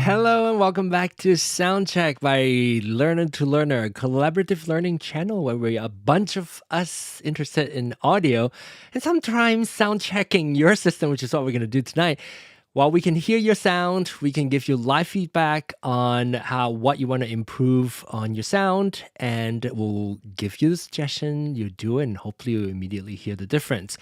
Hello and welcome back to Soundcheck by Learner to Learner, a collaborative learning channel where we're a bunch of us interested in audio and sometimes sound checking your system, which is what we're going to do tonight. While we can hear your sound, we can give you live feedback on what you want to improve on your sound, and we'll give you the suggestion, you do it, and hopefully you immediately hear the difference.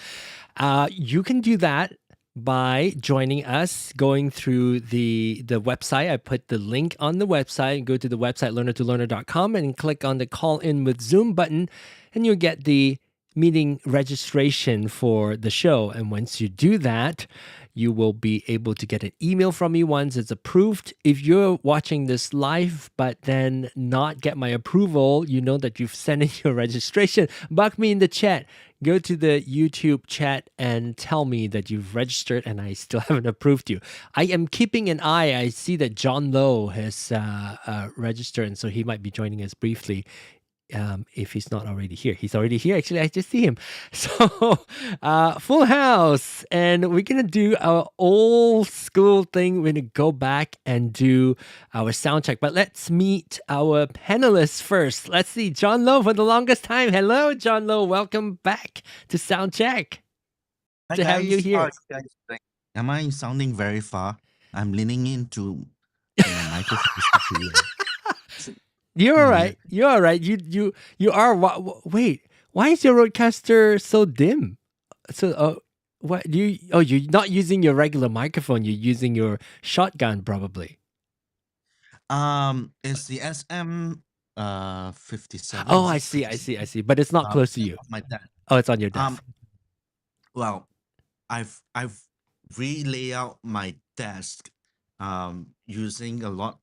You can do that by joining us, going through the website. I put the link on the website. Go to the website, learnertolearner.com, and click on the Call In with Zoom button, and you'll get the meeting registration for the show. And once you do that, you will be able to get an email from me once it's approved. If you're watching this live, but then not get my approval, you know that you've sent in your registration. Bug me in the chat. Go to the YouTube chat and tell me that you've registered and I still haven't approved you. I am keeping an eye. I see that Jon Low has registered, and so he might be joining us briefly. If he's not already here. He's already here. Actually, I just see him. So, full house. And we're going to do our old school thing. We're going to go back and do our sound check. But let's meet our panelists first. Let's see. Jon Low for the longest time. Hello, Jon Low. Welcome back to Sound Check. Hi To have you guys, here. how are you guys doing? Am I sounding very far? I'm leaning into the microphone. You're all right. You're all right. You are. Wait. Why is your RØDECaster so dim? So, what do you? Oh, you're not using your regular microphone. You're using your shotgun, probably. It's the SM 57. Oh, I see. I see. But it's not close to you. My desk. Oh, it's on your desk. Well, I've relay out my desk using a lot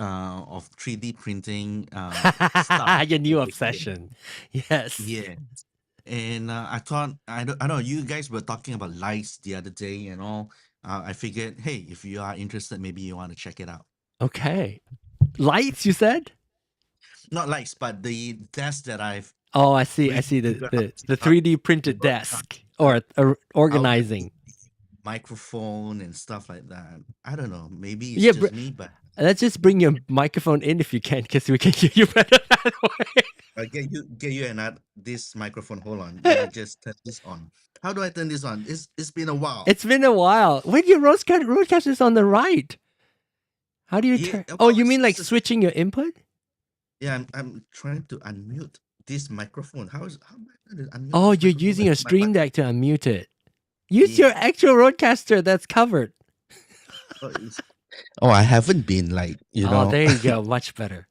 of 3D printing stuff. Your new obsession. Yes. Yeah. And I thought, I don't know, you guys were talking about lights the other day and all. I figured, hey, if you are interested, maybe you want to check it out. Okay. Lights, you said? Not lights, but the desk that I've... Oh, I see. I see the 3D printed desk or organizing. Microphone and stuff like that. I don't know. Maybe it's just me, but... Let's just bring your microphone in if you can, because we can hear you better that way. I'll get you this microphone. Hold on. I just turn this on. How do I turn this on? It's been a while. It's been a while. Wait, your RØDECaster is on the right. How do you Yeah, turn? Oh, well, you mean like it's just, switching your input? yeah, I'm trying to unmute this microphone. How am I going to unmute Oh, this you're microphone? using a Where's my Stream button? Deck to unmute it. Use your Yeah. actual RØDECaster that's covered. I haven't been like, Oh, there you go. Much better.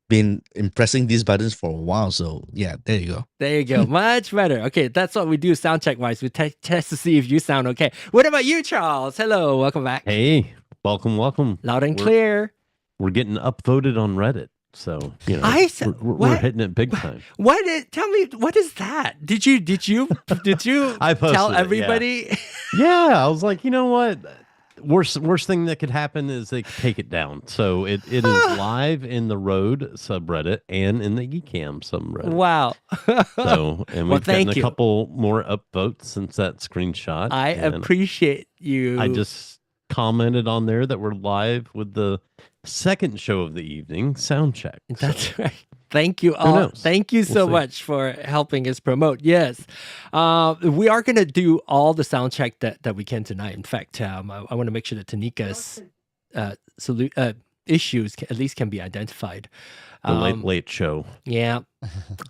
been pressing these buttons for a while. So yeah, there you go. There you go. Much better. Okay, that's what we do sound check wise. We test to see if you sound okay. What about you, Charles? Hello, welcome back. Hey, welcome. Loud and clear. We're getting upvoted on Reddit, so we're hitting it big time. Tell me, what is that? Did you I posted tell it, everybody? Yeah, I was like, you know what? Worst thing that could happen is they could take it down. So it is live in the Rode subreddit and in the Ecamm subreddit. Wow. So, and we've gotten a couple more upvotes since that screenshot. I appreciate you. I just commented on there that we're live with the second show of the evening, Soundcheck. That's right. Thank you all. Thank you so much for helping us promote. Yes. We are going to do all the sound check that we can tonight. In fact, I want to make sure that Tenika's issues at least can be identified. The late show. Yeah.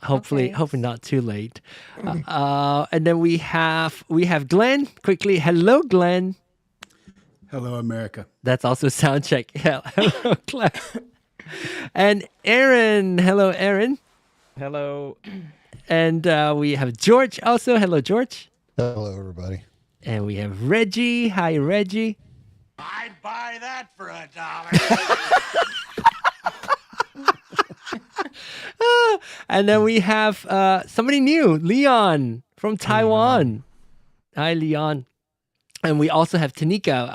Hopefully not too late. And then we have Glenn quickly. Hello, Glenn. Hello, America. That's also sound check. Hello, Glenn. And Aaron. Hello, Aaron. Hello. And we have George also. Hello, George. Hello, everybody. And we have Reggie. Hi, Reggie. I'd buy that for $1. And then we have somebody new, Leon from Taiwan. Hi, Leon. And we also have Tenika.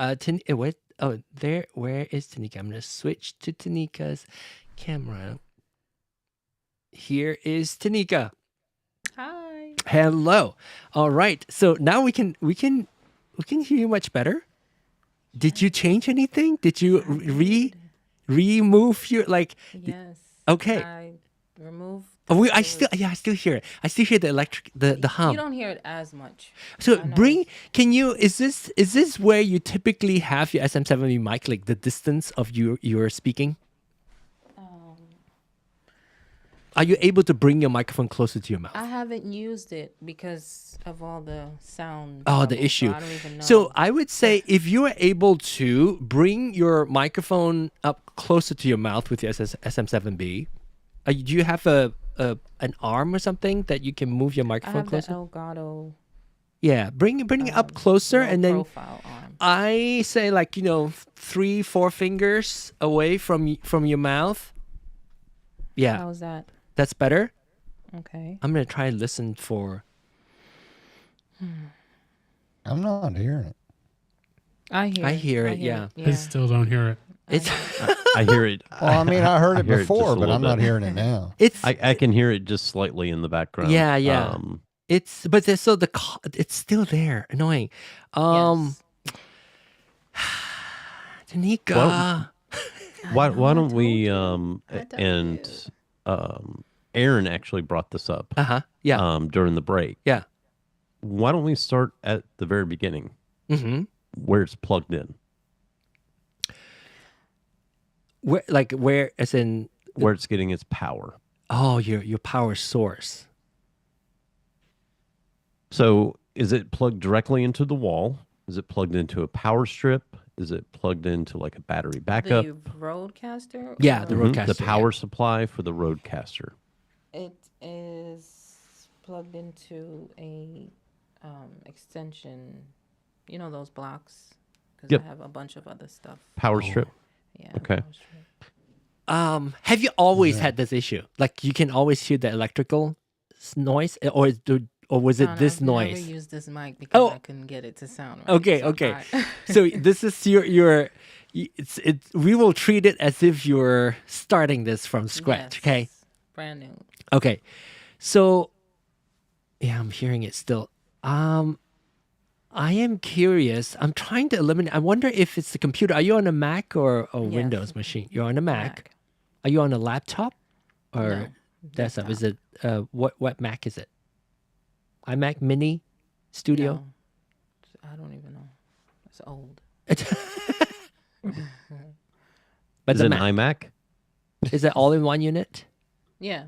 Where is Tenika? I'm going to switch to Tenika's camera. Here is Tenika. Hi. Hello. All right. So now we can hear you much better. Did you change anything? Did you remove your Yes. Okay. I removed. I still hear it. I still hear the electric the hum. You don't hear it as much. So is this where you typically have your SM7B mic, like the distance of your speaking? Are you able to bring your microphone closer to your mouth? I haven't used it because of all the sound. The issue. So I don't even know. So I would say if you are able to bring your microphone up closer to your mouth with your SM7B, do you have an arm or something that you can move your microphone closer? I have the Elgato. Yeah, bring it up closer, and then profile arm. I say 3-4 fingers away from your mouth. Yeah. How's that? That's better. Okay. I'm gonna try and listen for. I'm not hearing it. I hear it. Yeah. I still don't hear it. It's. I hear it. Well, I mean, I heard it hear it before, just a but little I'm not bit. hearing it now. I can hear it just slightly in the background. Yeah. It's it's still there. Annoying. Yes. Tenika. Why don't we and Aaron actually brought this up. Yeah. During the break. Yeah. Why don't we start at the very beginning? Mm-hmm. Where it's plugged in. Where as in where it's getting its power. Oh, your power source. So is it plugged directly into the wall? Is it plugged into a power strip? Is it plugged into like a battery backup? The RØDECaster? Yeah, the RØDECaster. The power supply for the RØDECaster. It is plugged into a extension. You know those blocks? Because I have a bunch of other stuff. Power strip? Yeah. Okay. Power strip. Have you always had this issue? Like you can always hear the electrical noise, or was it this noise? I never used this mic because I couldn't get it to sound right. Okay. So this is your we will treat it as if you're starting this from scratch. Yes, okay. Brand new. Okay. So yeah, I'm hearing it still. I am curious. I'm trying to eliminate. I wonder if it's the computer. Are you on a Mac or a Windows machine? You're on a Mac. Are you on a laptop or desktop? Is it what Mac is it? iMac Mini Studio? No, I don't even know. It's old. But Is the it an Mac, iMac? is it all in one unit? Yeah.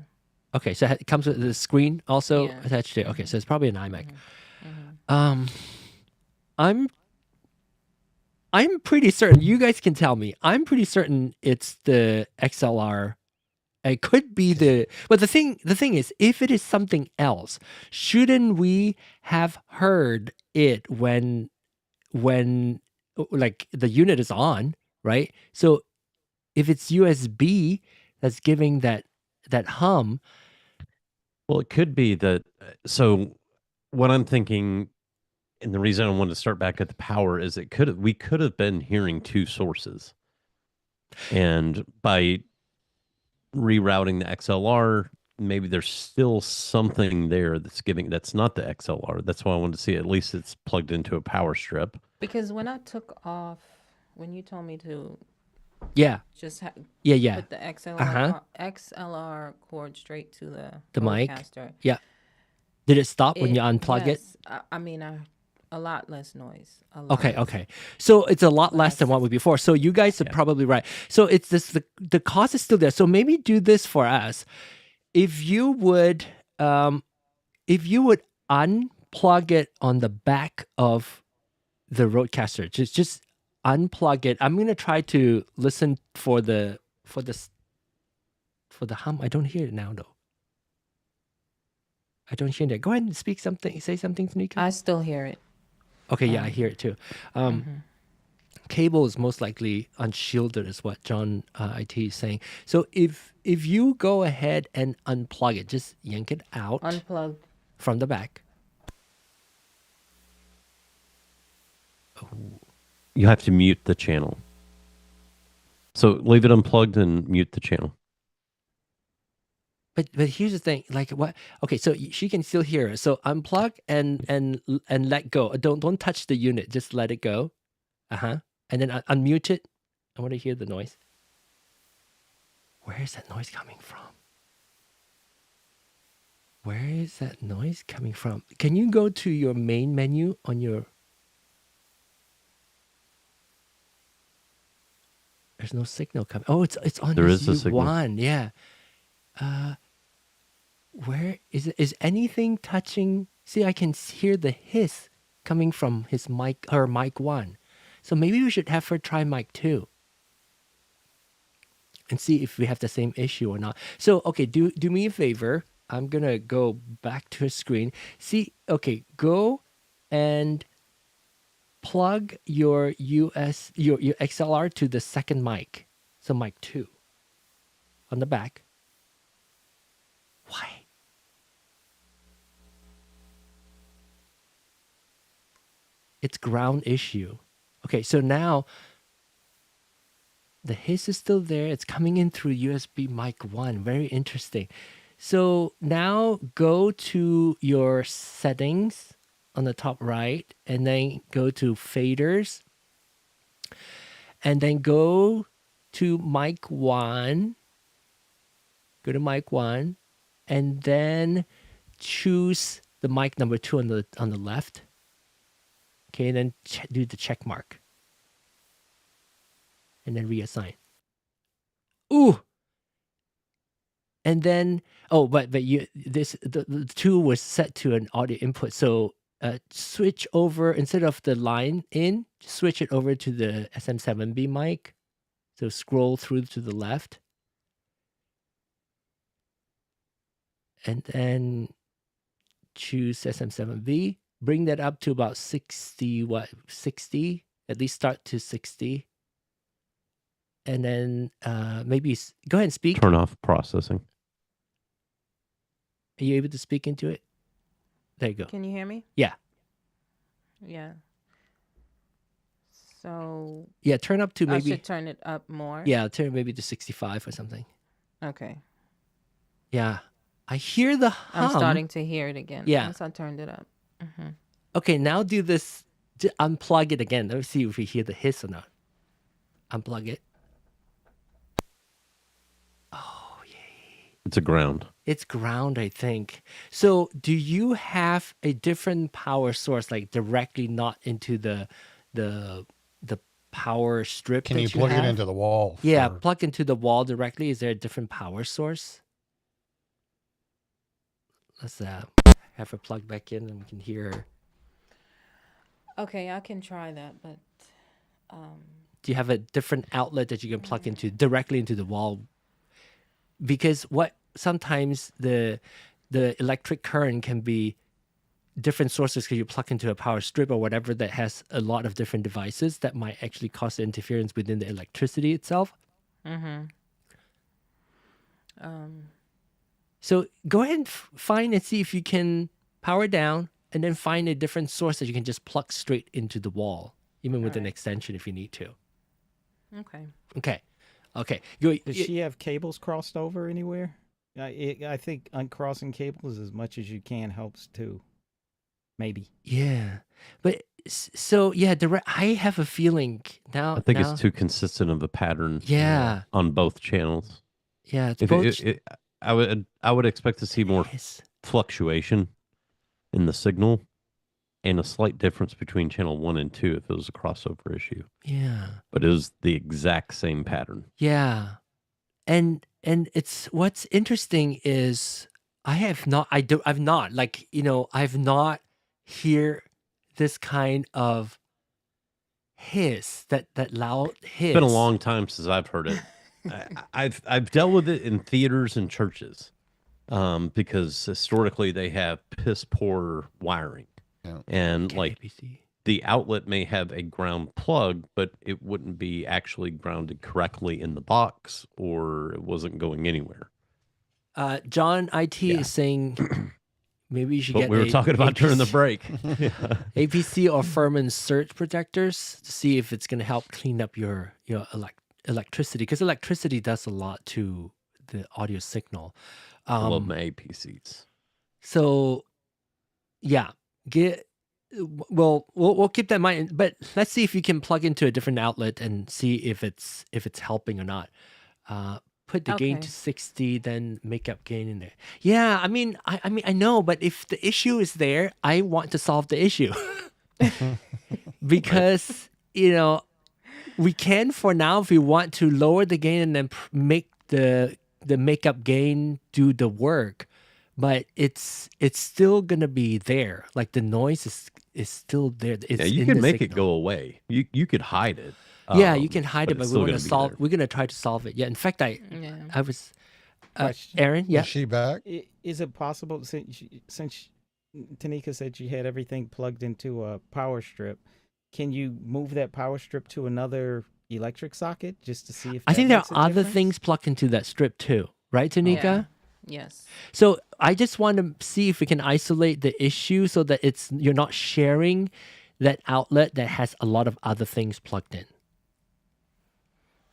Okay, so it comes with the screen also Yeah. attached to it. Okay, so it's probably an iMac. Mm-hmm. I'm pretty certain. You guys can tell me. I'm pretty certain it's the XLR. It could be but the thing is, if it is something else, shouldn't we have heard it when like the unit is on, right? So if it's USB that's giving that hum, Well, it could be that. So, what I'm thinking, and the reason I wanted to start back at the power is we could have been hearing two sources, and by rerouting the XLR, maybe there's still something there that's not the XLR. That's why I wanted to see at least it's plugged into a power strip. Because when I took off, when you told me to yeah, just yeah, put the XLR Uh-huh. XLR cord straight to The mic? RØDECaster, yeah. Did it stop when you unplug it? yes, I mean, a lot less noise. A lot Okay, less. okay. So it's a lot less than Less. what was before. So you guys are probably right. So it's this the cost is still there. So maybe do this for us. If you would unplug it on the back of the RØDECaster, just unplug it. I'm gonna try to listen for the hum. I don't hear it now though. I don't hear it. Go ahead and say something, Tenika. I still hear it. Okay, yeah, I hear it too. Cable is most likely unshielded, is what John IT is saying. So if you go ahead and unplug it, just yank it out Unplug. from the back. You have to mute the channel. So leave it unplugged and mute the channel. But here's the thing, like what? Okay, so she can still hear it. So unplug and let go. Don't touch the unit. Just let it go. And then unmute it. I want to hear the noise. Where is that noise coming from? Where is that noise coming from? Can you go to your main menu on your? There's no signal coming. Oh, it's on There this is a signal. one. Yeah. Where is it? Is anything touching? See, I can hear the hiss coming from his mic or mic 1. So maybe we should have her try mic 2 and see if we have the same issue or not. So, okay, do me a favor. I'm going to go back to a screen. See, okay, go and plug your your XLR to the second mic. So mic 2 on the back. Why? It's ground issue. Okay, so now the hiss is still there. It's coming in through USB mic 1. Very interesting. So now go to your settings on the top right and then go to faders and then go to mic 1. Go to mic 1 and then choose the mic number 2 on the left. Okay, and then do the check mark. And then reassign. Ooh. And then but you the 2 was set to an audio input. So switch over instead of the line in, switch it over to the SM7B mic. So scroll through to the left. And then choose SM7B. Bring that up to about 60, 60? At least start to 60. And then maybe go ahead and speak. Turn off processing. Are you able to speak into it? There you go. Can you hear me? Yeah. Yeah. So Yeah, turn up to I maybe. should turn it up more. Yeah, turn maybe to 65 or something. Okay. Yeah. I hear the hum. I'm starting to hear it again. Yeah. Once I turned it up. Okay, now do this. Unplug it again. Let's see if we hear the hiss or not. Unplug it. Oh, yay. It's a ground. It's ground, I think. So do you have a different power source, like directly not into the power strip Can that you plug it have? into the wall? Yeah, for- plug into the wall directly. Is there a different power source? Let's have her plug back in and we can hear her. Okay, I can try that, but Do you have a different outlet that you can plug into directly into the wall? Because what sometimes the electric current can be different sources because you plug into a power strip or whatever that has a lot of different devices that might actually cause interference within the electricity itself. So go ahead and find and see if you can power down and then find a different source that you can just plug straight into the wall, even with an extension if you need to. okay. Okay. Does she have cables crossed over anywhere? I think uncrossing cables as much as you can helps too. Maybe. Yeah. But so, yeah, I have a feeling now. I think now, it's too consistent of a pattern. Yeah. On both channels. Yeah. It's If both. I would expect to see more Yes. fluctuation in the signal and a slight difference between channel 1 and 2 if it was a crossover issue. Yeah. But it was the exact same pattern. Yeah. And it's what's interesting is I've not hear this kind of hiss, that loud hiss. It's been a long time since I've heard it. I've dealt with it in theaters and churches because historically they have piss poor wiring. Yeah. And like ABC. the outlet may have a ground plug, but it wouldn't be actually grounded correctly in the box or it wasn't going anywhere. John IT is saying maybe you should But get we were talking about during the APC break. APC or Furman surge protectors to see if it's going to help clean up your electricity, because electricity does a lot to the audio signal. I love my APCs. So, yeah, we'll keep that in mind. But let's see if you can plug into a different outlet and see if it's helping or not. Put the gain Okay. to 60, then make up gain in there. Yeah, I mean, I know, but if the issue is there, I want to solve the issue because we can for now if we want to lower the gain and then make the makeup gain do the work. But it's still gonna be there. Like the noise is still there. It's You in can the make it signal. go away. You could hide it. Yeah, you can hide it, but it's we still want to gonna be solve. there. We're gonna try to solve it. Yeah. In fact, I was Question. Aaron. Yeah. Is she back? Is it possible since Tenika said she had everything plugged into a power strip, can you move that power strip to another electric socket just to see if I that think there makes are a other difference? things plugged into that strip too, right, Tenika? Yeah. Yes. So I just want to see if we can isolate the issue so that you're not sharing that outlet that has a lot of other things plugged in.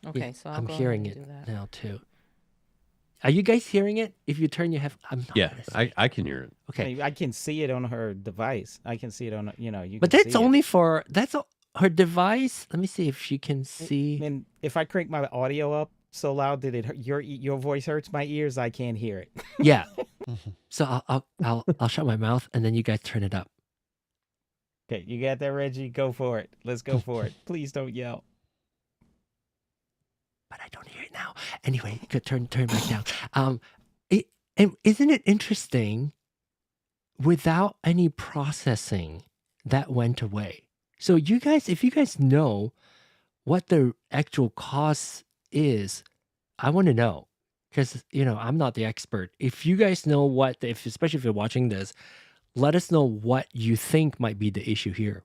Okay, Yeah, so I'll I'm go hearing ahead it and do that. now too. Are you guys hearing it? If you turn your I'm not Yeah, gonna say. I can hear it. Okay. I can see it on her device. I can see it on you. But can that's see it. only for her device. Let me see if she can see. And if I crank my audio up so loud that your voice hurts my ears, I can't hear it. Yeah. So I'll shut my mouth and then you guys turn it up. Okay, you got that, Reggie? Go for it. Let's go for it. Please don't yell. But I don't hear it now. Anyway, you could turn back down. Isn't it interesting? Without any processing, that went away. So if you guys know what the actual cause is, I want to know, because I'm not the expert. If you guys know especially if you're watching this, let us know what you think might be the issue here.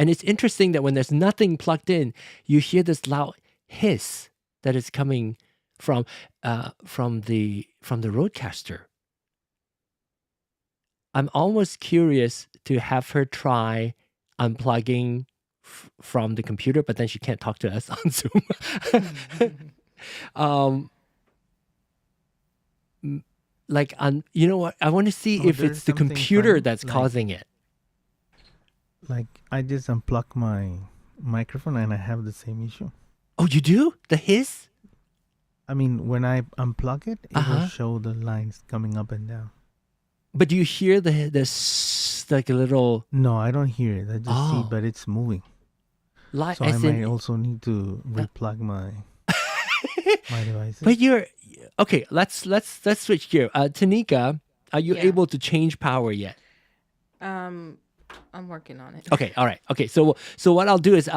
And it's interesting that when there's nothing plugged in, you hear this loud hiss that is coming from the RØDECaster. I'm almost curious to have her try unplugging from the computer, but then she can't talk to us on Zoom. You know what? I want to see if there's it's the something computer fun, that's like- causing it. Like I just unplug my microphone and I have the same issue. Oh, you do? The hiss? I mean, when I unplug it, it Uh-huh. will show the lines coming up and down. But do you hear the just like a little No, I don't hear it. I just see, Oh. but it's moving. light So I as might in also need to replug my devices. But you're okay, let's switch gear. Tanika, are you Yeah. able to change power yet? I'm working on it. Okay, all right. Okay, so what I'll do is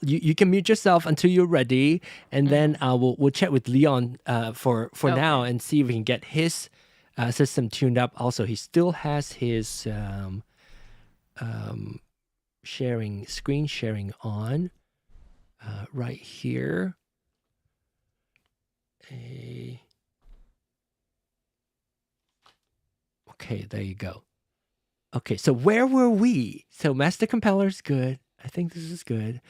you can mute yourself until you're ready, and then we'll chat with Leon for now and see if we can get his system tuned up. Also, he still has his screen sharing on right here. Okay, there you go. Okay, so where were we? So master compeller's good. I think this is good.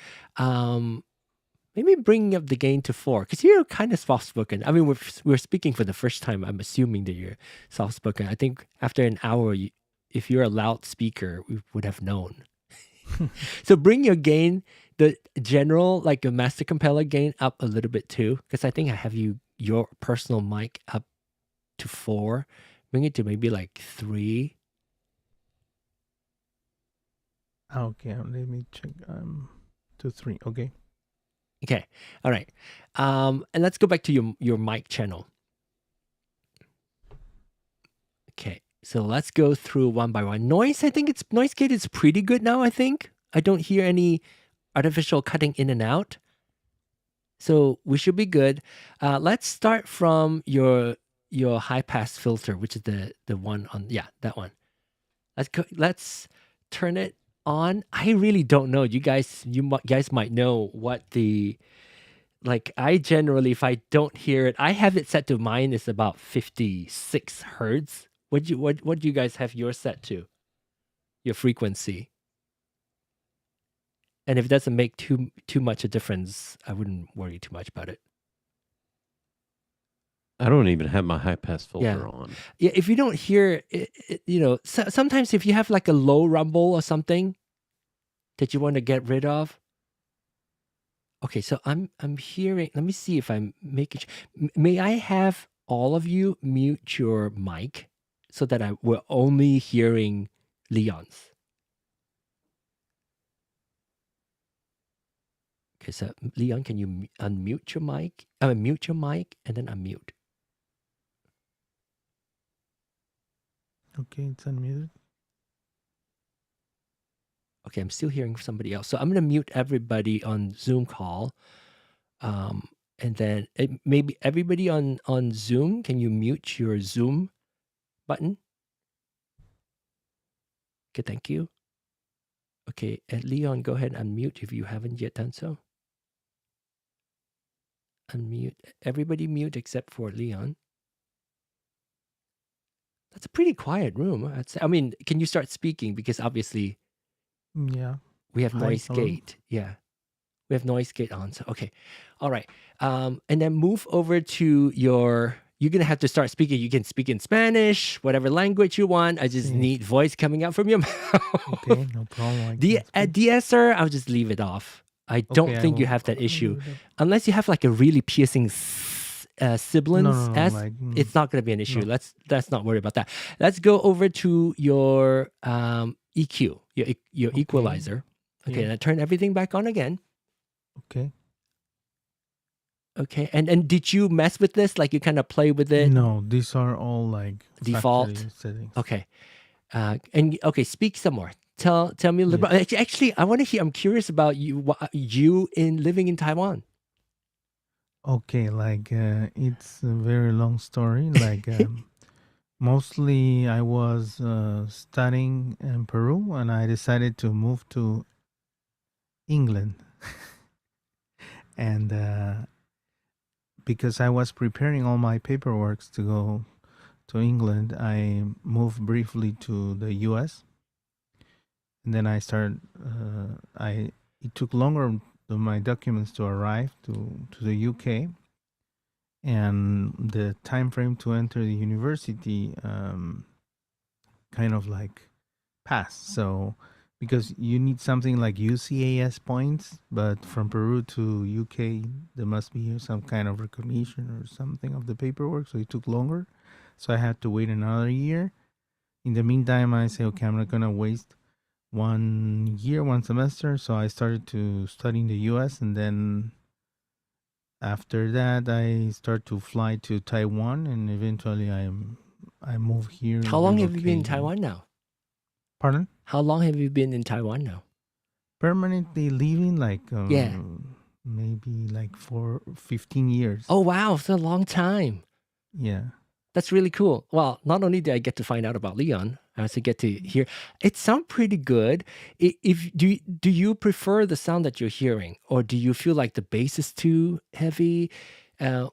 Maybe bringing up the gain to 4 because you're kind of soft-spoken. I mean, we're speaking for the first time. I'm assuming that you're soft-spoken. I think after an hour, if you're a loud speaker, we would have known. So bring your gain, the general, like a master compeller gain up a little bit too, because I think I have your personal mic up to 4. Bring it to maybe like 3. Okay, let me check. 2, 3. Okay. Okay. All right. And let's go back to your mic channel. Okay. So let's go through one by one. Noise, I think noise gate is pretty good now, I think. I don't hear any artificial cutting in and out. So we should be good. Let's start from your high pass filter, which is the one on that one. Let's turn it on. I really don't know. You guys might know what I generally, if I don't hear it, I have it set to mine is about 56 hertz. What do you guys have yours set to? Your frequency. And if it doesn't make too much a difference, I wouldn't worry too much about it. I don't even have my high pass filter on. Yeah, if you don't hear it, sometimes if you have like a low rumble or something that you want to get rid of. Okay, so I'm hearing. Let me see if I'm making. May I have all of you mute your mic so that we're only hearing Leon's. Okay, so Leon, can you unmute your mic? Mute your mic and then unmute. Okay, it's unmuted. Okay, I'm still hearing somebody else. So I'm going to mute everybody on Zoom call. And then maybe everybody on Zoom, can you mute your Zoom button? Okay, thank you. Okay, and Leon, go ahead and unmute if you haven't yet done so. Unmute. Everybody mute except for Leon. That's a pretty quiet room. I mean, can you start speaking? Because obviously... Yeah. We have Hi, noise hello. gate. Yeah. We have noise gate on. So, okay. All right. And then move over to you're going to have to start speaking. You can speak in Spanish, whatever language you want. I just need voice coming out from your mouth. Okay, no problem. De-esser, I'll just leave it off. I don't think you have that issue. Unless you have like a really piercing sibilance. It's not going to be an issue. Let's not worry about that. Let's go over to your EQ, your equalizer. Okay, and I turn everything back on again. Okay. Okay, and did you mess with this? Like you kind of play with it? No, these are all like default factory settings. Okay, and okay, speak some more. Tell me a little bit. Actually, I want to hear. I'm curious about you living in Taiwan. Okay, like it's a very long story. Like mostly I was studying in Peru, and I decided to move to England, and because I was preparing all my paperwork to go to England, I moved briefly to the U.S. And then I started. It took longer for my documents to arrive to the UK, and the time frame to enter the university kind of like passed. So because you need something like UCAS points, but from Peru to UK, there must be some kind of recognition or something of the paperwork. So it took longer. So I had to wait another year in the meantime, I say, okay, I'm not gonna waste 1 year, 1 semester. So I started to study in the U.S. and then after that, I start to fly to Taiwan, and eventually I move here. How long have you been in relocate. Taiwan now? Pardon? How long have you been in Taiwan now? Permanently leaving, like Yeah. maybe like for 15 years. Oh wow, it's a long time. Yeah. That's really cool. Well, not only did I get to find out about Leon, I also get to hear. It sounds pretty good. If do you prefer the sound that you're hearing, or do you feel like the bass is too heavy? That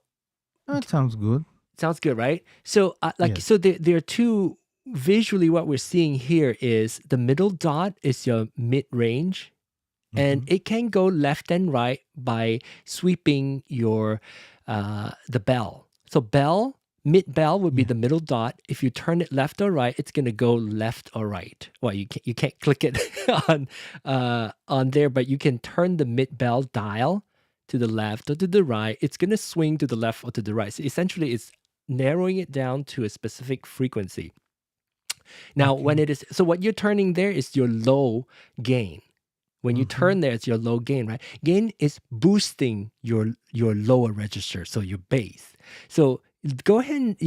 sounds good. Sounds good, right? So, Yes. so there are two. Visually, what we're seeing here is the middle dot is your mid range, and Mhm. it can go left and right by sweeping your the bell. So mid bell would be Yeah. the middle dot. If you turn it left or right, it's gonna go left or right. Well, you can't click it on there, but you can turn the mid bell dial to the left or to the right. It's gonna swing to the left or to the right. So essentially, it's narrowing it down to a specific frequency. Now, when Okay. it is so, what you're turning there is your low gain. When you Mhm. turn there, it's your low gain, right? Gain is boosting your lower register, so your bass. So go ahead and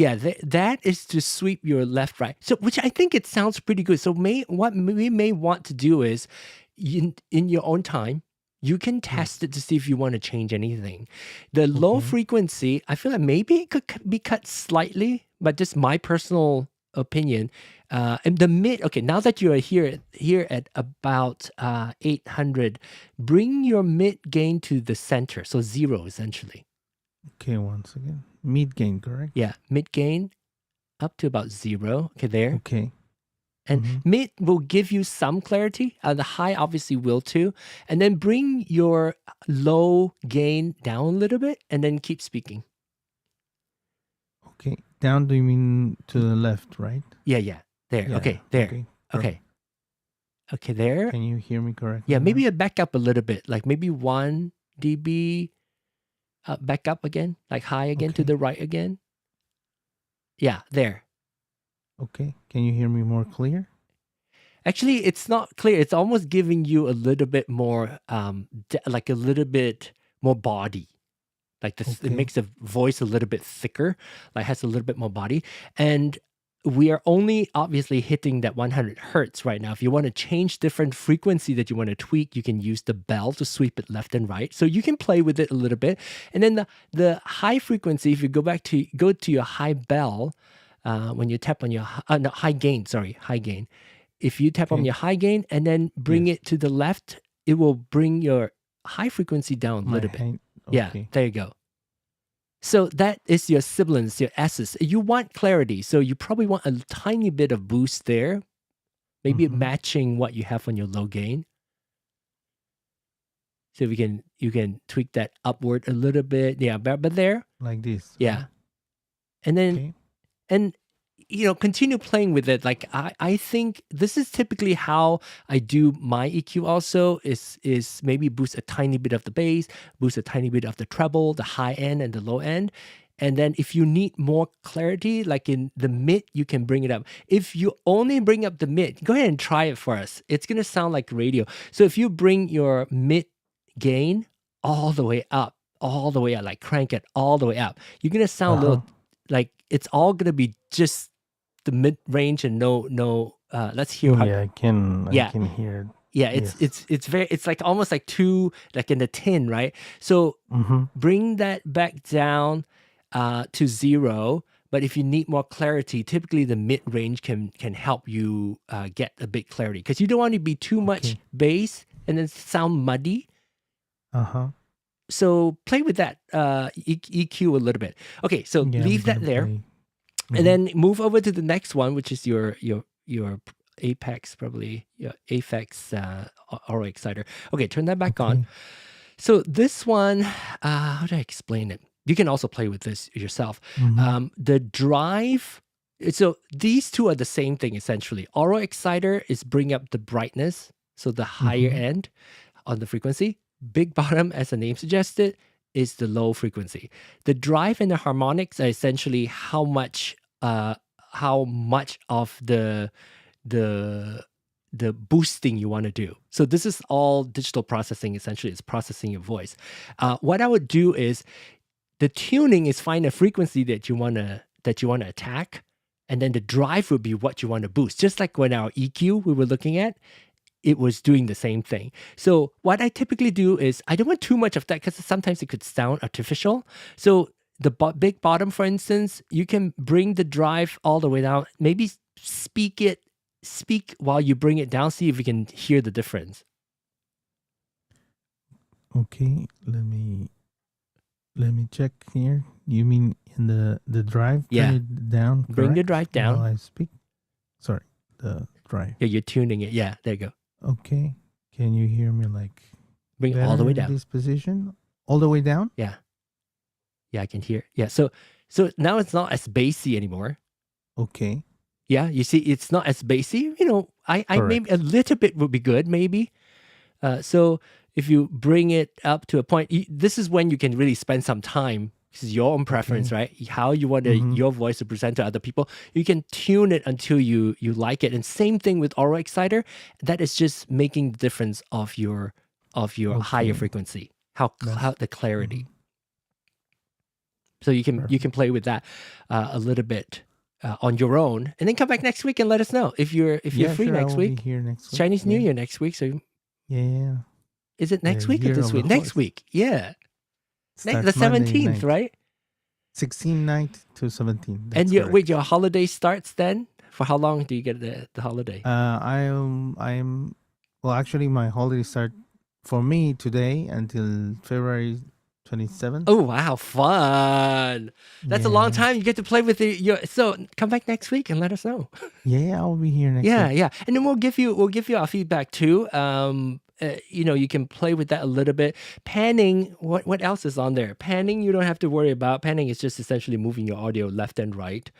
that is to sweep your left right. So which I think it sounds pretty good. So what we may want to do is in your own time, you can test it to see if you want to change anything. The low Okay. frequency, I feel like maybe it could be cut slightly, but just my personal opinion. And the mid, okay, now that you are here at about 800, bring your mid gain to the center, so 0 essentially. Okay, once again. Mid gain, correct? Yeah, mid gain up to about 0. Okay, there. Okay. And Mhm. mid will give you some clarity. The high obviously will too. And then bring your low gain down a little bit and then keep speaking. Okay. Down, do you mean to the left, right? Yeah. There. Yeah. Okay, there. Okay. Okay. Okay, there. Can you hear me correctly? Yeah, now? maybe back up a little bit, like maybe 1 dB back up again, like high again to Okay. the right again. Yeah, there. Okay. Can you hear me more clear? Actually, it's not clear. It's almost giving you a little bit more, like a little bit more body. Like this, it Okay. makes the voice a little bit thicker, like has a little bit more body. And we are only obviously hitting that 100 hertz right now. If you want to change different frequency that you want to tweak, you can use the bell to sweep it left and right. So you can play with it a little bit. And then the high frequency, if you go to your high bell, when you tap on your no, high gain, high gain. If you tap on Okay. your high gain and then bring Yes. it to the left, it will bring your high frequency down a My little bit. hand. Yeah, Okay. there you go. So that is your sibilance, your S's. You want clarity, so you probably want a tiny bit of boost there, maybe Mhm. matching what you have on your low gain. So you can tweak that upward a little bit. Yeah, but there, Like this. yeah. And then Okay. and continue playing with it. Like I think this is typically how I do my EQ also is maybe boost a tiny bit of the bass, boost a tiny bit of the treble, the high end and the low end. And then if you need more clarity, like in the mid, you can bring it up. If you only bring up the mid, go ahead and try it for us. It's going to sound like radio. So if you bring your mid gain all the way up, like crank it all the way up, you're going to sound a little like it's all going to be just the mid range and no let's hear how, Yeah, I can Yeah. hear. yeah Yes. it's like almost like two, like in the tin, right? So Mm-hmm. bring that back down to 0, but if you need more clarity, typically the mid range can help you get a bit clarity, because you don't want to be too much Okay. bass and then sound muddy. Uh-huh. So play with that EQ a little bit. Okay, so Yeah, leave that there. And then move over to the next one, which is your Apex, probably your Apex auto exciter. Okay, turn that back on. So this one, how do I explain it? You can also play with this yourself. The drive. So these two are the same thing essentially. Auto exciter is bring up the brightness, so the higher end on the frequency. Big bottom, as the name suggested, is the low frequency. The drive and the harmonics are essentially how much how much of the boosting you want to do. So this is all digital processing. Essentially, it's processing your voice. What I would do is the tuning is find a frequency that you wanna attack, and then the drive would be what you want to boost. Just like when our EQ we were looking at, it was doing the same thing. So what I typically do is I don't want too much of that because sometimes it could sound artificial. So the big bottom, for instance, you can bring the drive all the way down. Maybe speak while you bring it down. See if you can hear the difference. Okay, let me check here. You mean in the drive? Yeah. Turn it down. Bring the correct? drive down. While I speak. Sorry, the drive. Yeah, you're tuning it. Yeah, there you go. Okay. Can you hear me like Bring it all the way better in down. this position? All the way down? Yeah. Yeah, I can hear. Yeah, so now it's not as bassy anymore. Okay. Yeah, you see, it's not as bassy. I maybe Correct. a little bit would be good, maybe. So if you bring it up to a point, this is when you can really spend some time. This is your own preference, right? How you want your voice to present to other people. You can tune it until you like it. And same thing with aural exciter. That is just making the difference of your higher frequency, how the clarity. So you can play with that a little bit on your own, and then come back next week and let us know if you're free sure, next I will week. Be here next week. Chinese New Year next week. So Yeah. is it next The week or Year this of week? the Next Horse. week, yeah. Starts The Monday 17th, night. right? 16 night to 17. And That's correct. your holiday starts then? For how long do you get the holiday? I'm well, actually my holiday start for me today until February 27th. Oh wow, fun! That's a long Yeah. time. You get to play with your. So come back next week and let us know. Yeah, I'll be here next Yeah, week. yeah, and then we'll give you our feedback too. You can play with that a little bit. Panning, what else is on there? Panning, you don't have to worry about. Panning is just essentially moving your audio left and right.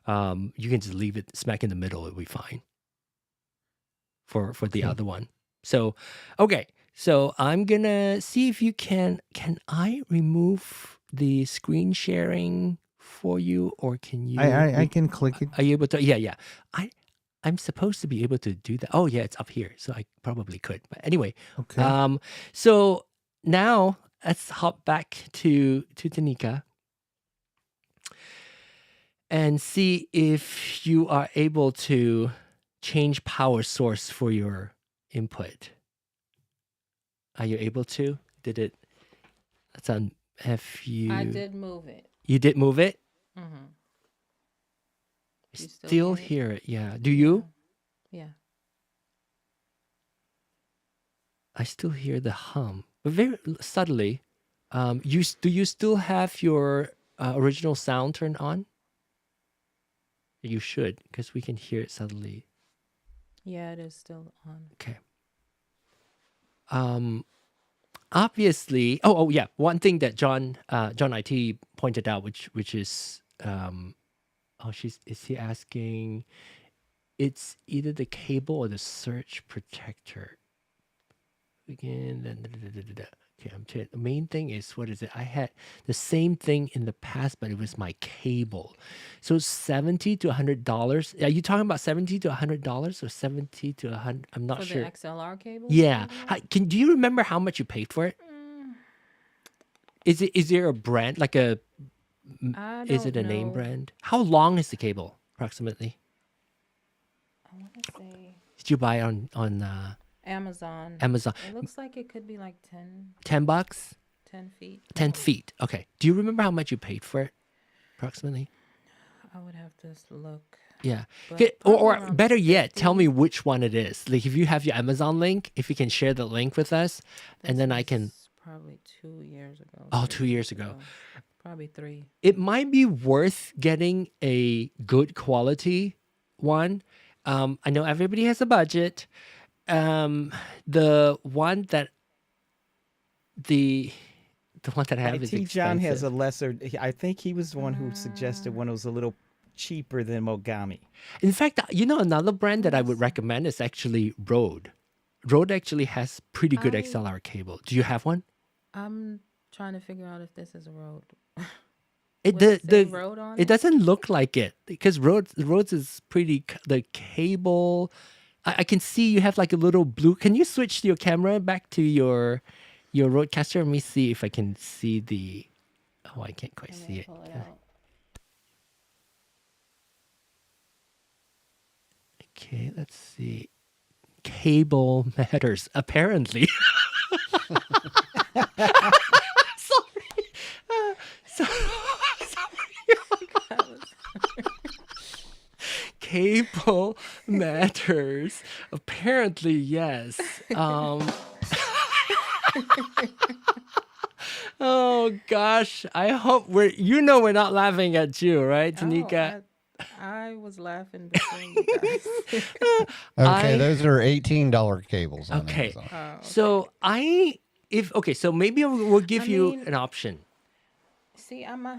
You can just leave it smack in the middle; it'll be fine. For the other one. So, okay. So I'm gonna see if you can I remove the screen sharing for you, or can you? I can click it. Are you able to? Yeah. I'm supposed to be able to do that. Oh yeah, it's up here, so I probably could. But anyway, Okay. so now let's hop back to Tenika and see if you are able to change power source for your input. Are you able to? Did it? That's on. Have you? I did move it. You did move it. Mm-hmm. You Still hear it? Yeah. Do you? Yeah. I still hear the hum, but very subtly. Do you still have your original sound turned on? You should, because we can hear it subtly. Yeah, it is still on. Okay. Obviously, oh yeah. One thing that John IT pointed out, which is is he asking? It's either the cable or the surge protector. Again, okay, I'm checking. The main thing is, what is it? I had the same thing in the past, but it was my cable. So $70 to $100. Are you talking about $70 to $100 or 70 to 100? I'm not For sure. the XLR cable? Yeah. Do you remember how much you paid for it? Is there a brand like a? Is it a name brand? How long is the cable approximately? I want to say. Did you buy it on Amazon. Amazon? It looks like it could be like 10 $10. 10 feet. 10 feet. Okay. Do you remember how much you paid for it approximately? I would have to look. Yeah. But Okay, probably or around better yet, tell 50. me which one it is. Like if you have your Amazon link, if you can share the link with us, and then I can. This was probably 2 years ago. Oh, 3 2 years ago. Probably 3. It might be worth getting a good quality one. I know everybody has a budget. The one that I have is IT John has expensive. a lesser. I think he was the one who suggested one that was a little cheaper than Mogami. In fact, another brand that I would recommend is actually Rode. Rode actually has pretty good XLR cable. Do you have one? I'm trying to figure out if this is a Rode. It Would it say the Rode on it doesn't look like it because Rhodes is pretty the cable. I can see you have like a little blue. Can you switch your camera back to your RØDECaster? Let me see if I can see the. Oh, I can't quite Let see me it. pull it out. Okay, let's see. Cable matters apparently. Sorry. Sorry. Cable matters. Apparently, yes. Oh gosh, I hope we're not laughing at you, right, Tenika? I was laughing before you guys. Okay, those are $18 cables on Okay. Amazon. Oh, okay. So so maybe we'll give you an option. See, my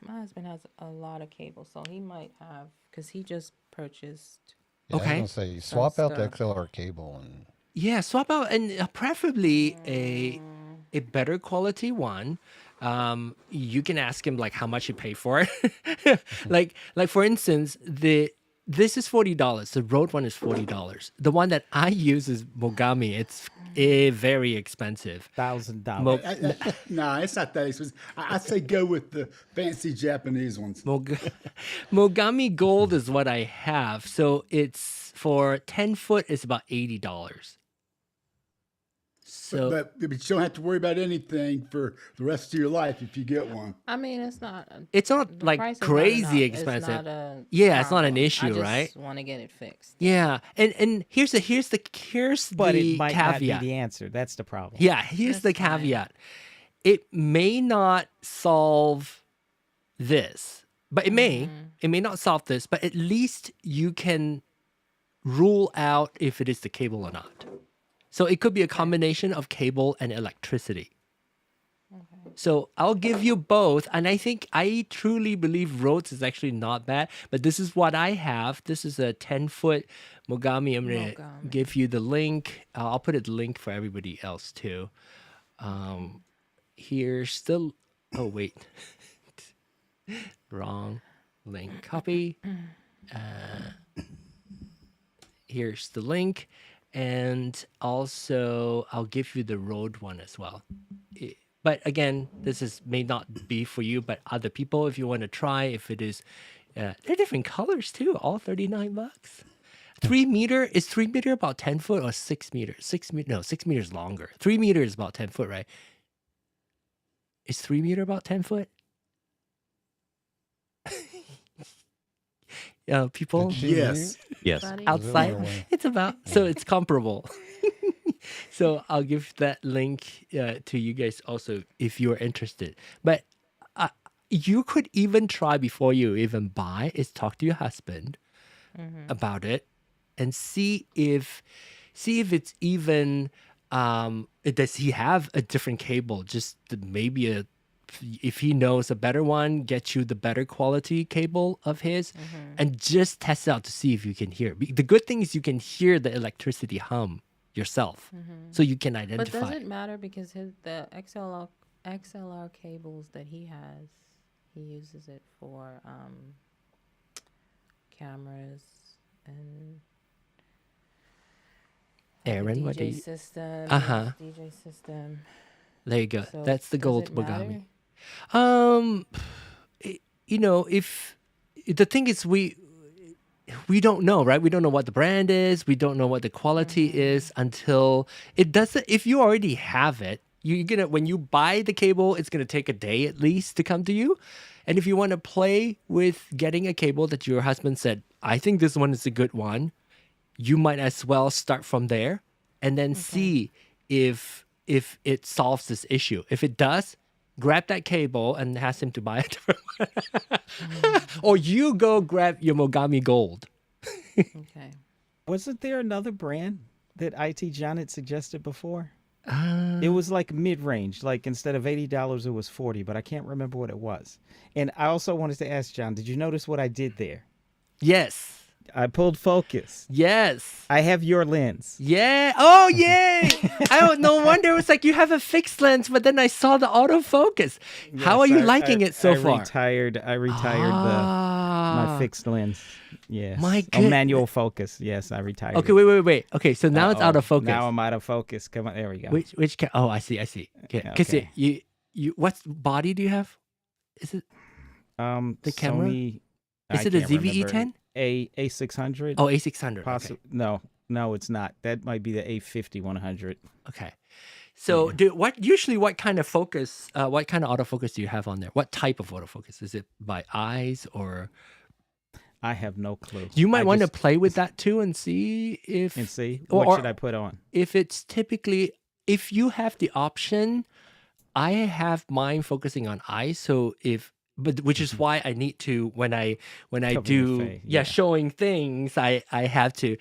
husband has a lot of cables, so he might have, because he just purchased. Yeah, I was Okay. gonna say swap out the stuff. XLR cable and Yeah, swap out and preferably a better quality one. You can ask him like how much you pay for it. like for instance, this is $40. The Rode one is $40. The one that I use is Mogami. It's very expensive. $1,000. No, it's not that expensive. I say go with the fancy Japanese ones. Mogami Gold is what I have. So it's for 10 foot, it's about $80. So But you don't have to worry about anything for the rest of your life if you get one. I mean, it's not. it's not The like price is not crazy enough. expensive. It's not a Yeah, it's not an problem. issue, I just right? want to get it fixed. Yeah, and here's the But the it might not caveat. be the answer. That's the problem. Yeah, here's the That's fine. caveat. It may not solve this, but it may not solve this, but at least you can rule out if it is the cable or not. So it could be a combination of cable and electricity. Okay. So I'll give you both. And I truly believe Rhodes is actually not bad, but this is what I have. This is a 10-foot Mogami. I'm going to Mogami. give you the link. I'll put a link for everybody else too. Here's the, oh wait, wrong link. Copy. Here's the link. And also, I'll give you the Rode one as well. But again, this may not be for you, but other people, if you want to try, if it is, they're different colors too, all $39. 3 meter, is 3 meter about 10 foot or 6 meters? 6 meters longer. 3 meters is about 10 foot, right? Is 3 meter about 10 foot? People Yes. Yes. Buddy? outside, it's about, so it's comparable. So I'll give that link to you guys also if you're interested. But you could even try before you even buy is talk to your husband about it and see if it's even does he have a different cable, just maybe if he knows a better one, get you the better quality cable of his and just test it out to see if you can hear. The good thing is you can hear the electricity hum yourself, so you can identify. But does it matter because the XLR cables that he has, he uses it for cameras and Aaron, DJ what do you? system. Uh-huh. DJ system. There you go. So That's the does gold it matter? Mogami. If the thing is we don't know, right? We don't know what the brand is. We don't know what the quality is until it doesn't. If you already have it, you're gonna, when you buy the cable, it's gonna take a day at least to come to you. And if you want to play with getting a cable that your husband said, I think this one is a good one, you might as well start from there and then see if it solves this issue. If it does, grab that cable and ask him to buy a different one. Or you go grab your Mogami Gold. Okay. Wasn't there another brand that IT John had suggested before? It was like mid-range. Like instead of $80, it was $40, but I can't remember what it was. And I also wanted to ask John, did you notice what I did there? Yes. I pulled focus. Yes. I have your lens. Yeah. Oh, yay. I don't no wonder it was like you have a fixed lens, but then I saw the autofocus. How are Yes, you liking it so far? I retired my fixed lens. Yes. My manual focus. Yes, I retired. Okay, it. wait. Okay, so now it's out of focus. Now I'm out of focus. Come on, there we go. Which oh, I see. Okay. Because Okay. you what body do you have? Is it the camera? Sony, is it a ZV-E10? A600. Oh, A600. Possibly. Okay. No, it's not. That might be the A50-100. Okay. So, what kind of focus? What kind of autofocus do you have on there? What type of autofocus? Is it by eyes or? I have no clue. You might want to play with that too and see if. And see what should I put on? If it's typically, if you have the option, I have mine focusing on eyes. So which is why I need to when I Cover do your face, showing things, I have to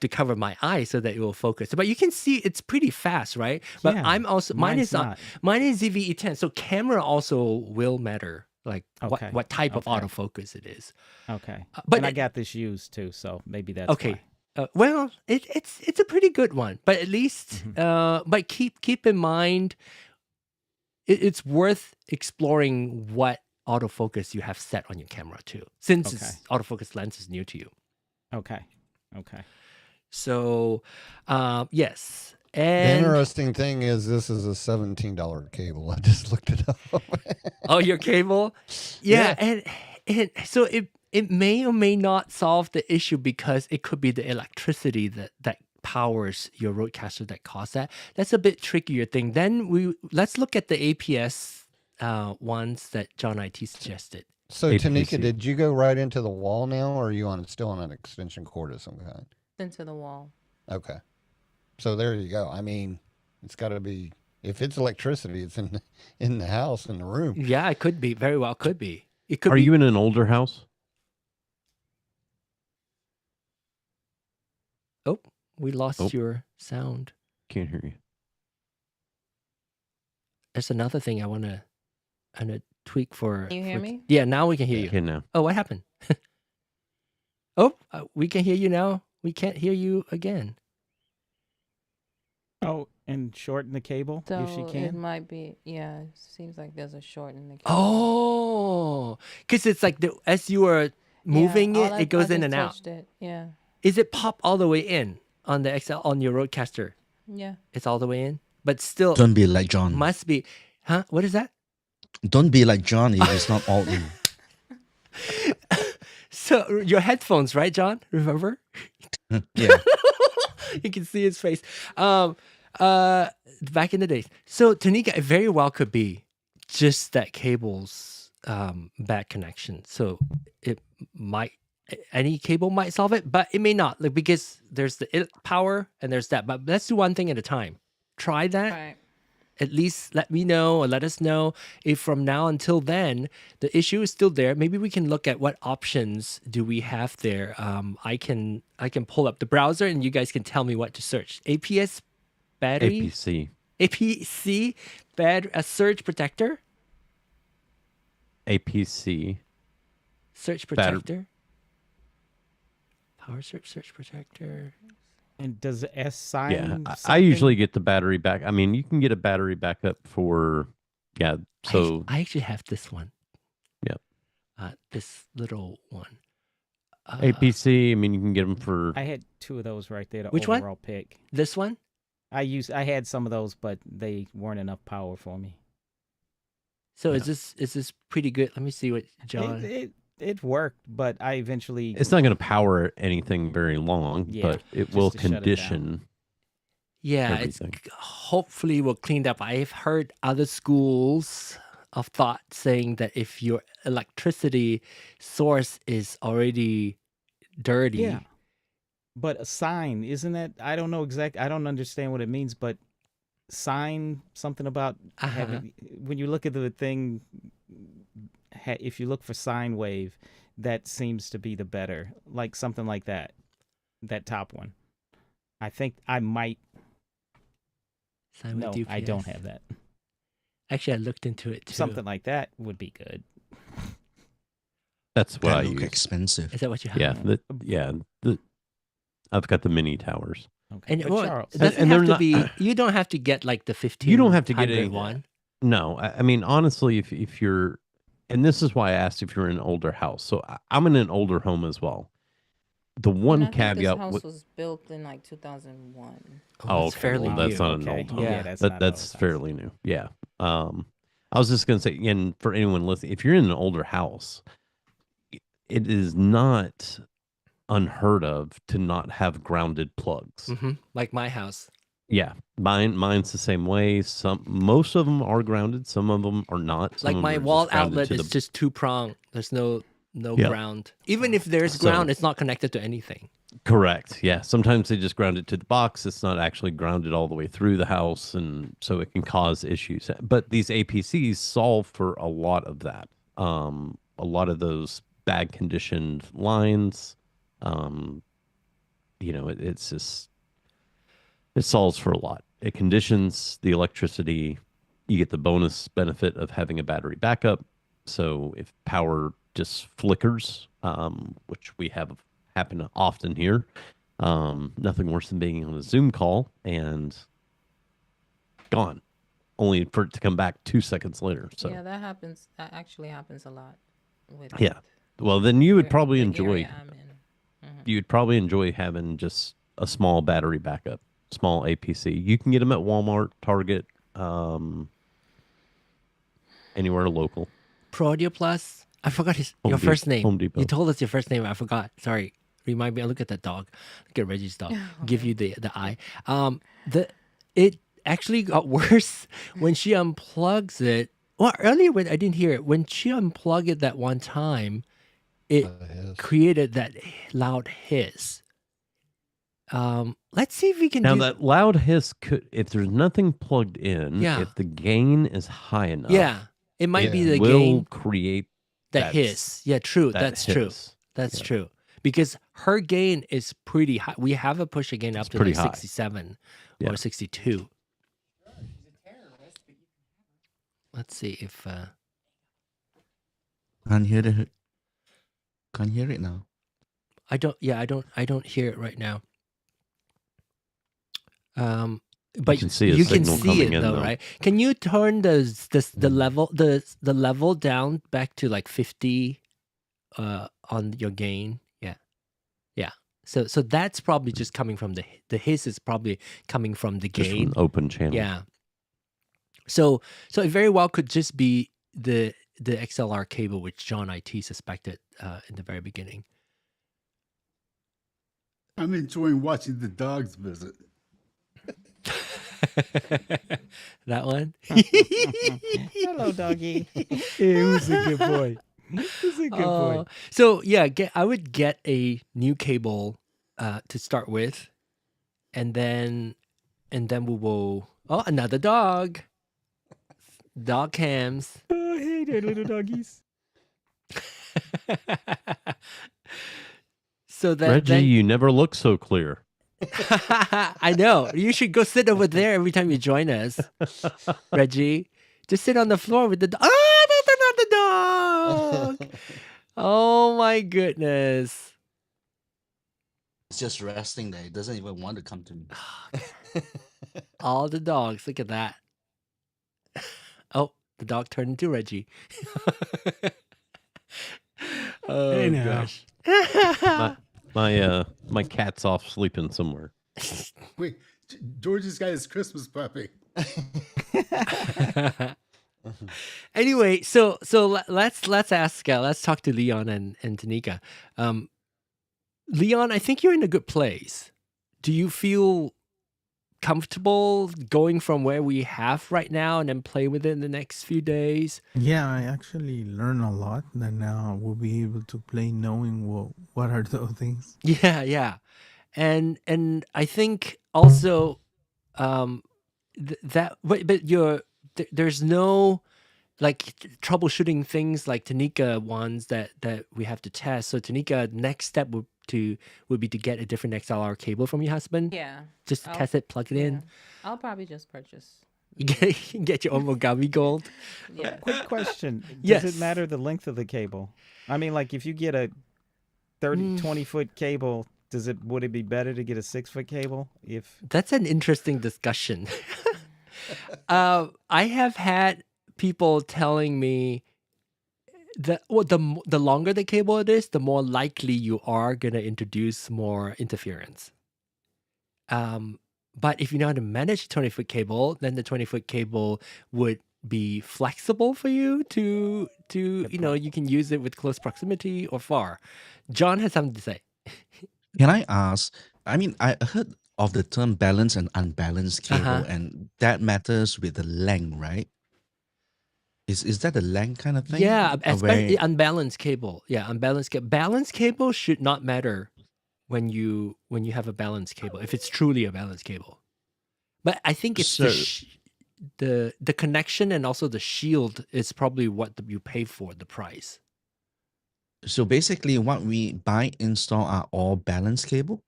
cover my eyes so that it will focus. But you can see it's pretty fast, right? But Yeah, I'm also mine is not. mine is ZV-E10, so camera also will matter, like Okay, what type of okay. autofocus it is. Okay. But And I got this used too, so maybe that's okay. why. Well, it's a pretty good one, but at least but keep in mind it's worth exploring what autofocus you have set on your camera too, since autofocus lens is new to you. Okay. So, yes. The And interesting thing is this is a $17 cable. I just looked it up. oh, your cable, yeah. And so it may or may not solve the issue because it could be the electricity that powers your RØDECaster that caused that. That's a bit trickier thing. Then let's look at the APS ones that John IT suggested. So, APC. Tenika, did you go right into the wall now, or are you still on an extension cord of some kind? Into the wall. Okay. So there you go. I mean, it's got to be, if it's electricity, it's in the house, in the room. Yeah, it could be. Very well could be. It could Are be. you in an older house? Oh, we lost Oh. your sound. Can't hear you. There's another thing I want to tweak for. Can you hear me? Yeah, now we can hear you. Okay, now. Oh, what happened? Oh, we can hear you now. We can't hear you again. Oh, and shorten the cable So if you it can. might be, yeah, it seems like there's a short in the cable. Oh, because it's like as you are moving Yeah, it goes I in just and out. touched it. Yeah. Is it pop all the way in on the on your RØDECaster? Yeah. It's all the way in, but still Don't be like John. must be. Huh? What is that? Don't be like John if it's not all in. So your headphones, right, John? Remember? Yeah. You can see his face. Back in the days. So Tenika, it very well could be just that cable's bad connection. So it might, any cable might solve it, but it may not, like, because there's the power and there's that. But let's do one thing at a time. Try that. Right. At least let me know or let us know if from now until then the issue is still there. Maybe we can look at what options do we have there. I can pull up the browser and you guys can tell me what to search. APS battery, APC. a surge protector, APC. surge protector, power surge protector. And does S sign? Yeah, I something? usually get the battery back. I mean, you can get a battery backup for, so. I actually have this one. Yep. This little one. APC, I mean, you can get them for. I had two of those right there. The Which one? overall pick. This one? I had some of those, but they weren't enough power for me. So is this pretty good? Let me see what John. It worked, but I eventually. It's not going to power anything very long, Yeah, but it just will to shut it down. condition. Yeah, everything. it's hopefully will cleaned up. I've heard other schools of thought saying that if your electricity source is already dirty, Yeah. But a sign, isn't that? I don't know exactly. I don't understand what it means, but sign something about having. When you look at the thing, if you look for sine wave, that seems to be the better, like something like that. That top one. I think I might. Sign No, with I don't UPS. have that. Actually, I looked into it too. Something like that would be good. That's what I That look use. expensive. Is that what you have? Yeah, I've got the mini towers. Okay. And But well, Charles, it doesn't and have they're to not- be. You don't have to get like the 15. You don't have to get any one. No, I mean honestly, if you're, and this is why I asked if you're in an older house. So I'm in an older home as well. The And one I think this caveat. house was built in like 2001. Oh, it's okay. fairly Well, new. that's not an Okay. old home. Yeah, that's That not that's old house. fairly new. Yeah. I was just gonna say, and for anyone listening, if you're in an older house, it is not unheard of to not have grounded plugs. Like my house. Yeah, mine's the same way. Most of them are grounded, some of them are not. Some Like of my them are wall just grounded outlet to is the- just two prong. There's no Yeah. ground. Even if there's So- ground, it's not connected to anything. Correct. Yeah. Sometimes they just ground it to the box. It's not actually grounded all the way through the house, and so it can cause issues. But these APCs solve for a lot of that. A lot of those bad conditioned lines. It's just, it solves for a lot. It conditions the electricity. You get the bonus benefit of having a battery backup. So if power just flickers, which we have happen often here, nothing worse than being on a Zoom call and gone, only for it to come back 2 seconds later. So Yeah, that happens. That actually happens a lot. With yeah, well then you would where- probably the enjoy. area I'm in. You'd probably enjoy having just a small battery backup, small APC. You can get them at Walmart, Target, anywhere local. Pro Audio Plus. I forgot your Home first Depot- name. Home Depot. You told us your first name. I forgot. Sorry. Remind me. Look at that dog. Look at Reggie's dog. Give you the eye. It actually got worse when she unplugs it. Well, earlier when I didn't hear it, when she unplugged it that one time, it created that loud hiss. Let's see if we can Now do that loud hiss could, if there's nothing plugged in, Yeah. if the gain is high enough, Yeah, it might be the will gain create that hiss. Yeah, true. that That's true. hiss. That's Yeah. true. Because her gain is pretty high. We have a push gain up It's to pretty like high. 67 Yeah. or 62. Let's see if Can't hear it. Can't hear it now. I don't hear it right now. But can see a you can signal see coming it in, though, though. right? Can you turn the level down back to like 50 on your gain? Yeah. So that's probably just coming from the hiss is probably coming from the Just from gain. an open channel. Yeah. So it very well could just be the XLR cable, which John IT suspected in the very beginning. I'm enjoying watching the dogs visit. That one. Hello, doggy. It was a good boy. He's a good boy. So yeah, I would get a new cable to start with, and then we will. Oh, another dog. Dog cams. Oh, hey there, little doggies. So that Reggie, then, you never look so clear. I know. You should go sit over there every time you join us, Reggie. Just sit on the floor with the dog. Oh, that's another dog. Oh my goodness. It's just resting there. It doesn't even want to come to me. All the dogs. Look at that. Oh, the dog turned into Reggie. Oh Hey now. gosh. My cat's off sleeping somewhere. Wait, George's got his Christmas puppy. Anyway, so let's ask. Let's talk to Leon and Tenika. Leon, I think you're in a good place. Do you feel comfortable going from where we have right now and then play with it in the next few days? Yeah, I actually learn a lot, and now we'll be able to play knowing what are those things. Yeah. And I think also there's no like troubleshooting things like Tenika ones that we have to test. So Tenika, next step would be to get a different XLR cable from your husband. Yeah. Just to test it, plug it in. I'll probably just purchase. You get your own Mogami Gold. Yeah. Quick question. Does Yes. it matter the length of the cable? I mean, like if you get a 20 foot cable would it be better to get a 6-foot cable if That's an interesting discussion. I have had people telling me that the longer the cable it is, the more likely you are gonna introduce more interference. But if you know how to manage 20-foot cable, then the 20-foot cable would be flexible for you to you can use it with close proximity or far. John has something to say. Can I ask? I mean, I heard of the term balanced and unbalanced cable, Uh-huh. and that matters with the length, right? Is that the length kind of thing? Yeah, especially Where unbalanced cable. Yeah, unbalanced cable. Balanced cable should not matter when you have a balanced cable, if it's truly a balanced cable. But I think it's so the connection and also the shield is probably what you pay for, the price. so basically, what we buy install are all balanced cable.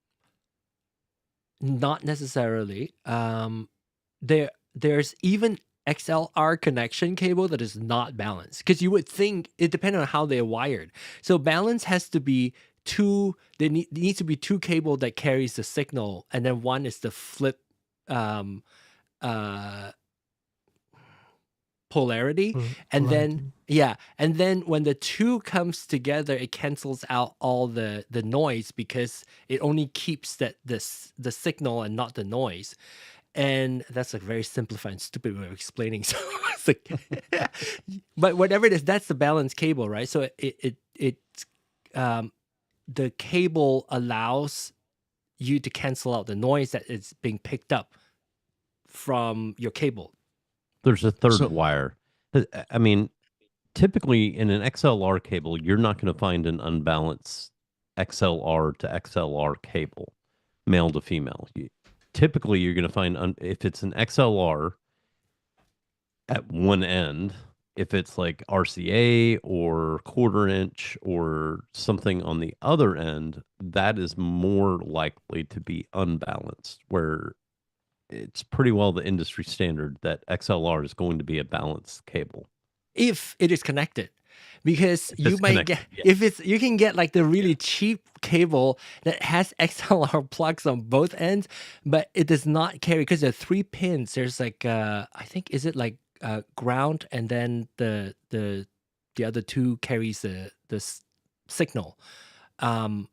Not necessarily. There's even XLR connection cable that is not balanced, because you would think it depends on how they're wired. So balance has to be two. There needs to be two cable that carries the signal, and then one is the flip polarity, and then and then when the two comes together, it cancels out all the noise, because it only keeps the signal and not the noise. And that's a very simplified and stupid way of explaining. So it's like, but whatever it is, that's the balanced cable, right? So it's the cable allows you to cancel out the noise that is being picked up from your cable. There's a third So wire. I mean, typically in an XLR cable, you're not going to find an unbalanced XLR to XLR cable, male to female. Typically, you're going to find if it's an XLR at one end, if it's like RCA or 1/4 inch or something on the other end, that is more likely to be unbalanced, where it's pretty well the industry standard that XLR is going to be a balanced cable. If it is connected, because If you it's might connected, get, yeah. if it's, you can get like the really cheap cable that has XLR plugs on both ends, but it does not carry, because there are 3 pins. There's like I think, is it like ground, and then the other 2 carries the signal, and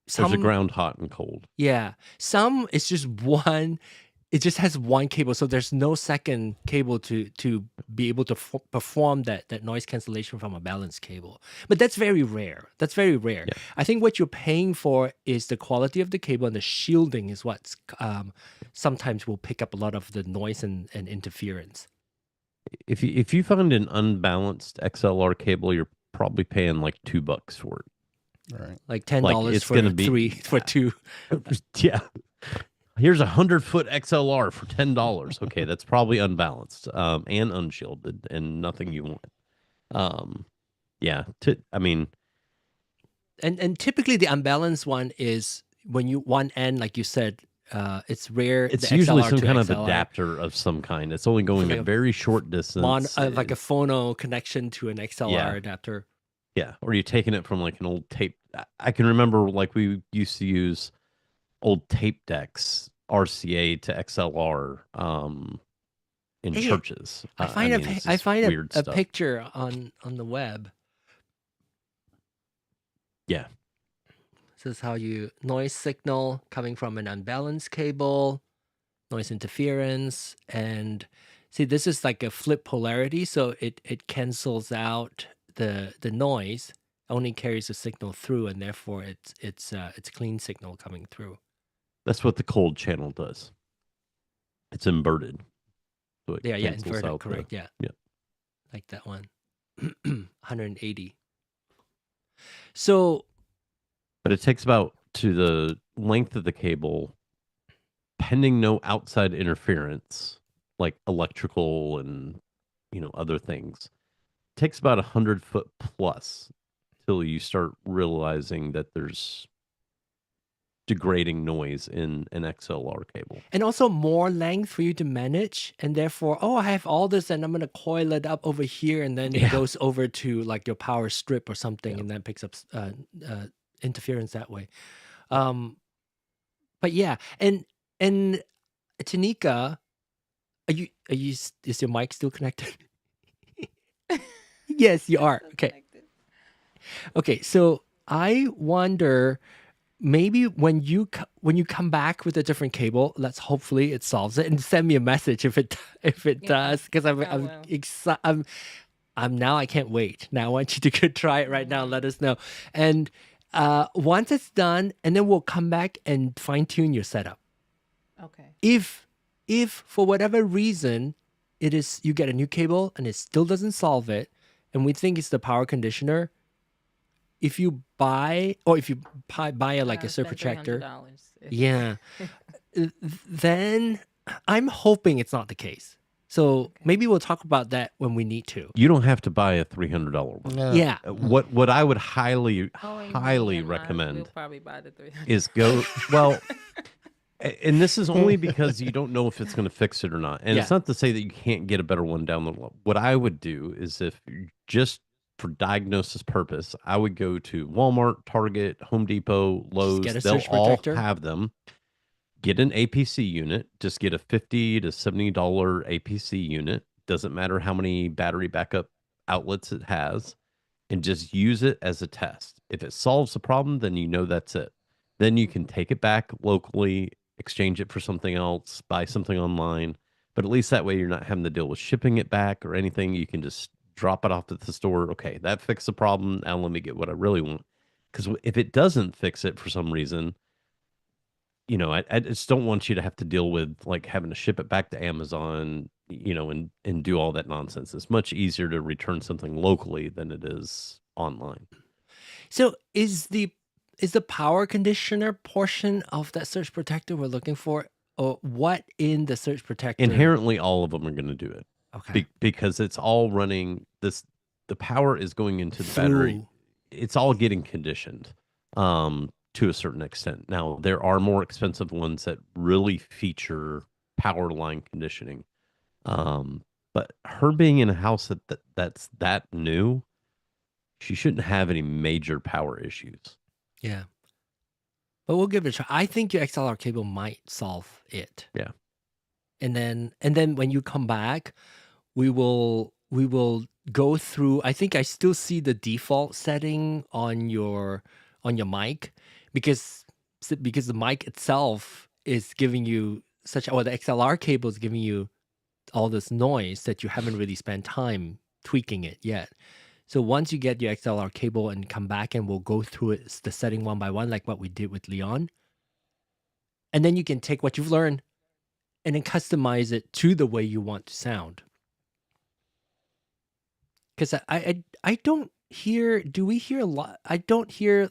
There's a some, ground, hot and cold. yeah, some it's just one. It just has one cable, so there's no second cable to be able to perform that noise cancellation from a balanced cable. But that's very rare. That's very rare. Yeah. I think what you're paying for is the quality of the cable, and the shielding is what's sometimes will pick up a lot of the noise and interference. If you find an unbalanced XLR cable, you're probably paying like $2 for it. Right. Like $10 Like, it's for gonna be- 3 for 2. Yeah. Here's a 100-foot XLR for $10. Okay, that's probably unbalanced and unshielded and nothing you want. Yeah. I mean, And typically the unbalanced one is when you one end, like you said, it's rare. it's the usually XLR some to kind of XLR. adapter of some kind. It's only going Like a a very short distance. Like a phono connection to an XLR Yeah. adapter. Yeah, or you're taking it from like an old tape. I can remember like we used to use old tape decks, RCA to XLR, in Hey, churches. I find it's I just find weird a stuff. picture on the web. Yeah. This is how you noise signal coming from an unbalanced cable, noise interference, and see, this is like a flip polarity, so it cancels out the noise, only carries the signal through, and therefore it's clean signal coming through. That's what the cold channel does. It's inverted. So it Yeah, cancels inverted, out correct. Yeah, yeah. like that one. 180. So But it takes about, to the length of the cable, pending no outside interference, like electrical and other things, takes about 100-foot plus till you start realizing that there's degrading noise in an XLR cable. and also more length for you to manage, and therefore, I have all this, and I'm gonna coil it up over here, and then it Yeah. goes over to like your power strip or something, Yeah. and then picks up interference that way. But yeah, and Tanika, is your mic still connected? Yes, you are. Still Okay. connected. Okay, so I wonder maybe when you come back with a different cable, let's hopefully it solves it, and send me a message if it Yeah, does, because I I'm will. excited. I'm now I can't wait. Now I want you to go try it right now. Let us know, and once it's done, and then we'll come back and fine tune your setup. Okay. If for whatever reason it is you get a new cable and it still doesn't solve it, and we think it's the power conditioner, if you buy buy a, like a surge protector, $300. yeah, then I'm hoping it's not the case. So maybe we'll talk about that when we need to. You don't have to buy a $300 one. No. Yeah. What I would highly Knowing me highly and mine, recommend we'll probably buy the 300. is go well. And this is only because you don't know if it's going to fix it or not. And Yeah. it's not to say that you can't get a better one down the road. What I would do is, if you just for diagnosis purpose, I would go to Walmart, Target, Home Depot, Lowe's. get a They'll surge all protector. have them. Get an APC unit. Just get a $50 to $70 APC unit. Doesn't matter how many battery backup outlets it has, and just use it as a test. If it solves the problem, then you know that's it. Then you can take it back locally, exchange it for something else, buy something online. But at least that way you're not having to deal with shipping it back or anything. You can just drop it off at the store. Okay, that fixed the problem. Now let me get what I really want. Because if it doesn't fix it for some reason, you know, I just don't want you to have to deal with like having to ship it back to Amazon, you know, and do all that nonsense. It's much easier to return something locally than it is online. So is the power conditioner portion of that surge protector we're looking for, or what in the surge protector? Inherently, all of them are going to do it. Okay. Because it's all running this. The power is going into the battery. Through. It's all getting conditioned to a certain extent. Now, there are more expensive ones that really feature power line conditioning. But her being in a house that's that new, she shouldn't have any major power issues. Yeah. But we'll give it a try. I think your XLR cable might solve it. Yeah. And then when you come back, we will go through. I think I still see the default setting on your mic, because the mic itself is giving you the XLR cable is giving you all this noise that you haven't really spent time tweaking it yet. So once you get your XLR cable and come back, and we'll go through it, the setting one by one, like what we did with Leon. And then you can take what you've learned and then customize it to the way you want to sound. Because I don't hear, do we hear a lot? I don't hear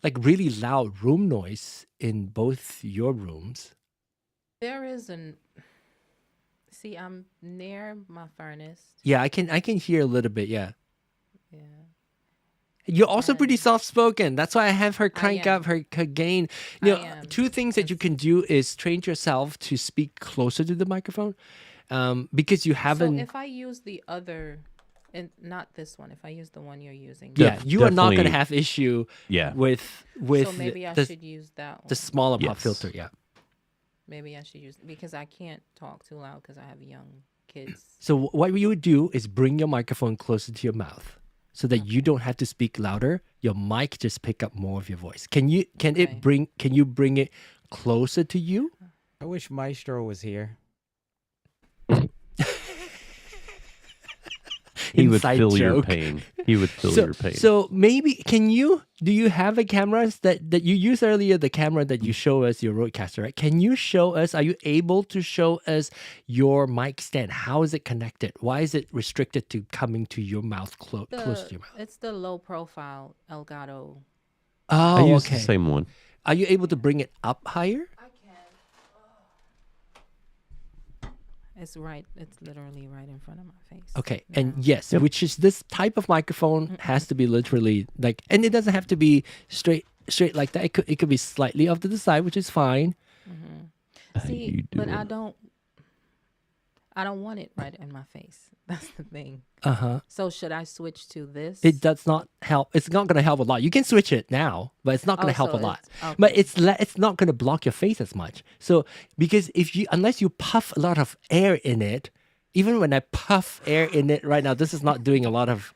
like really loud room noise in both your rooms. There is see, I'm near my furnace. Yeah, I can hear a little bit, yeah. Yeah. You're also pretty And soft spoken. That's why I have her I crank up am. her gain. I You know, am. two things that you It's can do is train yourself to speak closer to the microphone, because you so haven't. if I use the other, and not this one, if I use the one you're using, Yeah, you are not going to definitely- have issue Yeah. with so maybe I the should use that one. the smaller pop Yes. filter. Yeah. Maybe I should use, because I can't talk too loud because I have young kids. So what you would do is bring your microphone closer to your mouth, so that you don't have to speak louder. Your mic just pick up more of your voice. Can you bring it closer to you? I wish Maestro was here. He would Inside feel your joke. pain. He would feel So, your pain. so maybe do you have a camera that you used earlier, the camera that you show us, your RØDECaster, right? Can you show us, are you able to show us your mic stand? How is it connected? Why is it restricted to coming to your mouth, close to your mouth? It's the low profile Elgato. I Oh, use okay. the same one. Are you able to bring it up higher? I can. It's literally right in front of my face. Okay, and now. yes, which is this type of microphone has to be literally like, and it doesn't have to be straight like that. It could be slightly off to the side, which is fine. See, but I I don't want it right in my face. That's the thing. Uh-huh. So should I switch to this? It does not help. It's not going to help a lot. You can switch it now, but it's not going to help a lot. But it's not going to block your face as much. So because unless you puff a lot of air in it, even when I puff air in it right now, this is not doing a lot of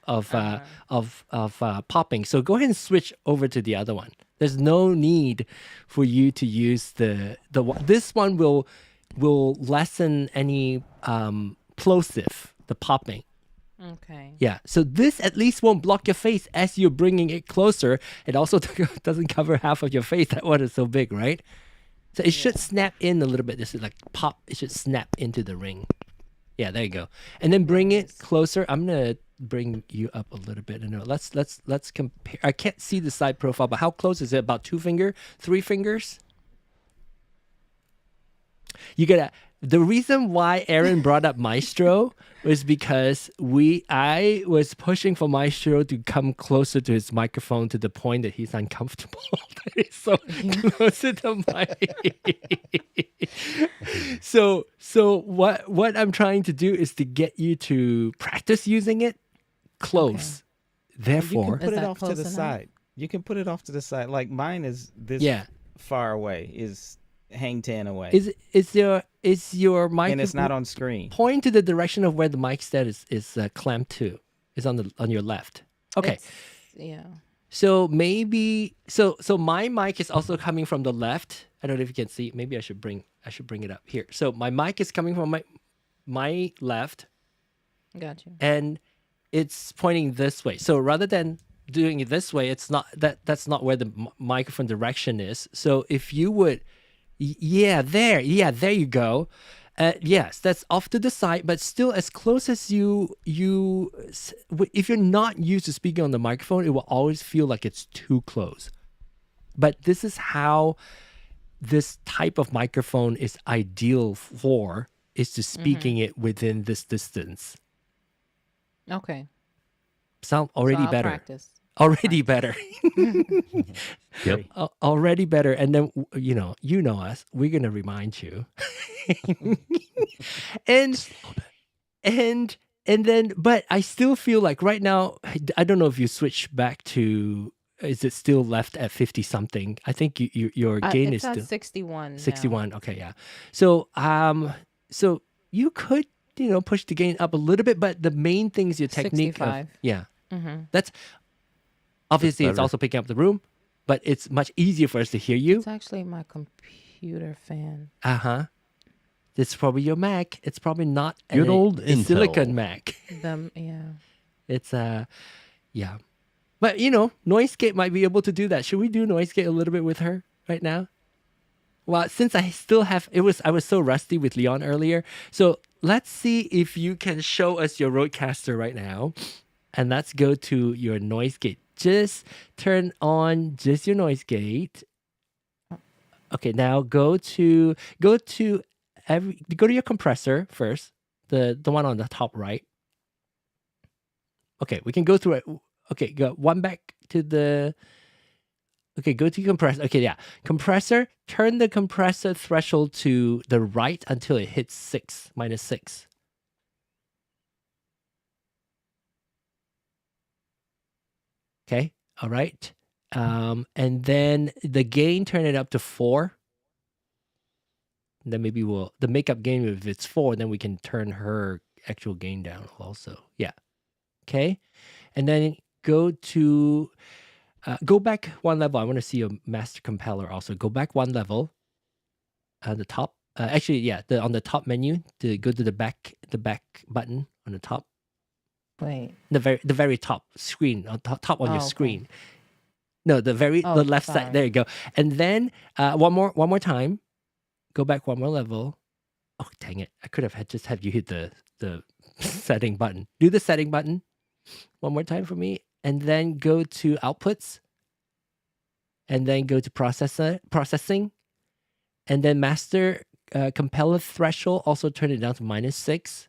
popping. So go ahead and switch over to the other one. There's no need for you to use this one will lessen any plosive, the popping. Okay. Yeah, so this at least won't block your face as you're bringing it closer. It also doesn't cover half of your face. That one is so big, right? So it should snap in a little bit. This is like pop. It should snap into the ring. Yeah, there you go. And then bring it closer. I'm gonna bring you up a little bit. And let's compare. I can't see the side profile, but how close is it? About 2 fingers, 3 fingers? The reason why Aaron brought up Maestro was because I was pushing for Maestro to come closer to his microphone to the point that he's uncomfortable. He's so close to the mic. So what I'm trying to do is to get you to practice using it close. Okay. Therefore, you can put it off to the side. You can put it off to the side. Like mine is this far away. Is hang 10 away. Is your mic, and it's not on screen. Point to the direction of where the mic stand is clamped to. Is on your left. Okay. So maybe so my mic is also coming from the left. I don't know if you can see. Maybe I should bring it up here. So my mic is coming from my left. Gotcha. And it's pointing this way. So rather than doing it this way, it's not that's not where the microphone direction is. So if you would there you go. Yes, that's off to the side, but still as close as you. If you're not used to speaking on the microphone, it will always feel like it's too close. But this is how this type of microphone is ideal for, is to speaking it within this distance. Okay. Sound already better. Practice. Already better. Yep. Already better. And then, you know us, we're going to remind you. and then, but I still feel like right now, I don't know if you switch back to, is it still left at 50 something? I think your gain is still 61. 61. Okay. Yeah. So, so you could, push the gain up a little bit, but the main thing is your technique. 65. That's, obviously, it's also picking up the room, but it's much easier for us to hear you. It's actually my computer fan. It's probably your Mac. It's probably not good old a silicon Mac. It's yeah. But Noisegate might be able to do that. Should we do Noisegate a little bit with her right now? Well, since I still have, I was so rusty with Leon earlier. So let's see if you can show us your RØDECaster right now. And let's go to your Noisegate. Just turn on just your Noisegate. Okay, now go to your compressor first. The one on the top right. Okay, we can go through it. Okay, go one back to the. Okay, go to compressor. Okay, yeah. Compressor, turn the compressor threshold to the right until it hits -6. Okay, all right. And then the gain, turn it up to 4. And then maybe the makeup gain, if it's 4, then we can turn her actual gain down also. Yeah. Okay. And then go back one level. I want to see your master compiler also. Go back one level. The top. On the top menu, to go to the back button on the top. Wait. The very top screen, on top on your screen. No, the left side. There you go. And then one more time. Go back one more level. Oh, dang it. I could have just had you hit the setting button. Do the setting button one more time for me. And then go to outputs. And then go to processing. And then master compiler threshold. Also turn it down to -6.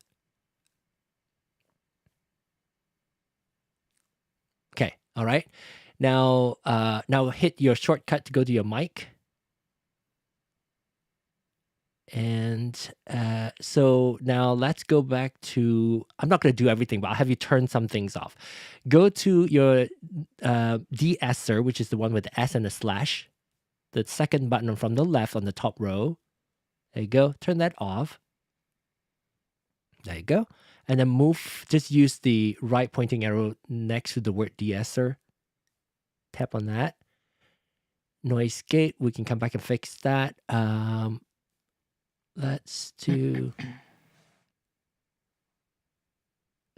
Okay, all right. Now hit your shortcut to go to your mic. And so now let's go back to, I'm not going to do everything, but I'll have you turn some things off. Go to your de-esser, which is the one with the S and a slash, the second button from the left on the top row. There you go. Turn that off. There you go. And then just use the right pointing arrow next to the word de-esser. Tap on that. Noise gate, we can come back and fix that. Let's do.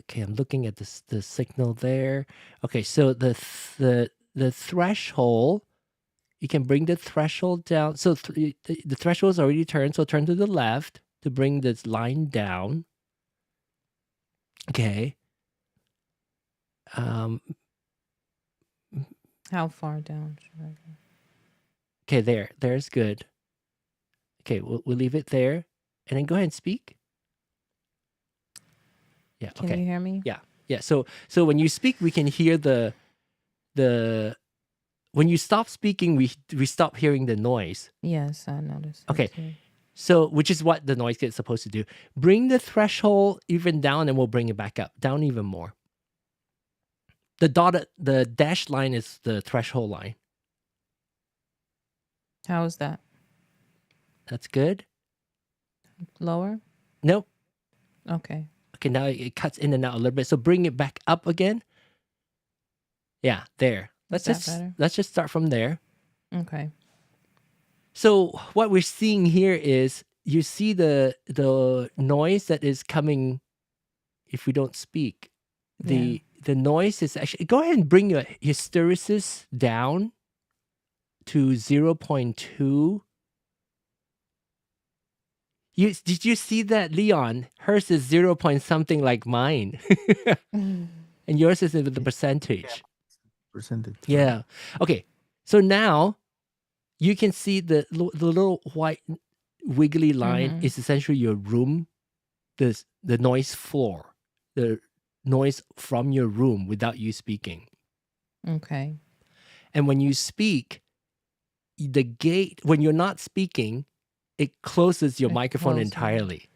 Okay, I'm looking at the signal there. Okay, so the threshold, you can bring the threshold down. So the threshold is already turned, so turn to the left to bring this line down. Okay. How far down should I go? Okay, there's good. Okay, we'll leave it there, and then go ahead and speak. Yeah. Can Okay. you hear me? Yeah. So when you speak, we can hear the when you stop speaking, we stop hearing the noise. Yes, I noticed. that Okay. too. So which is what the noise gate is supposed to do. Bring the threshold even down, and we'll bring it back up, down even more. The dashed line is the threshold line. How is that? That's good. Lower? Nope. Okay. Okay, now it cuts in and out a little bit. So bring it back up again. Yeah, there. Is that better? Let's just start from there. Okay. So what we're seeing here is you see the noise that is coming if we don't speak. The noise is actually, go ahead and bring your hysteresis down to 0.2. Did you see that, Leon? Hers is 0 point something like mine. And yours is with the percentage. Percentage. Yeah. Okay. So now you can see the little white wiggly line is essentially your room, the noise floor, the noise from your room without you speaking. Okay. And when you speak, the gate, when you're not speaking, it closes your It microphone closes. entirely.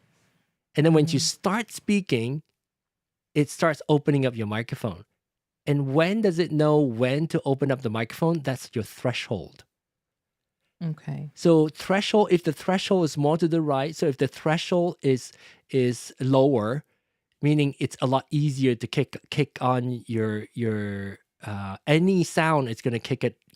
And then when you start speaking, it starts opening up your microphone. And when does it know when to open up the microphone? That's your threshold. Okay. So threshold, if the threshold is more to the right, so if the threshold is lower, meaning it's a lot easier to kick on your any sound, it's going to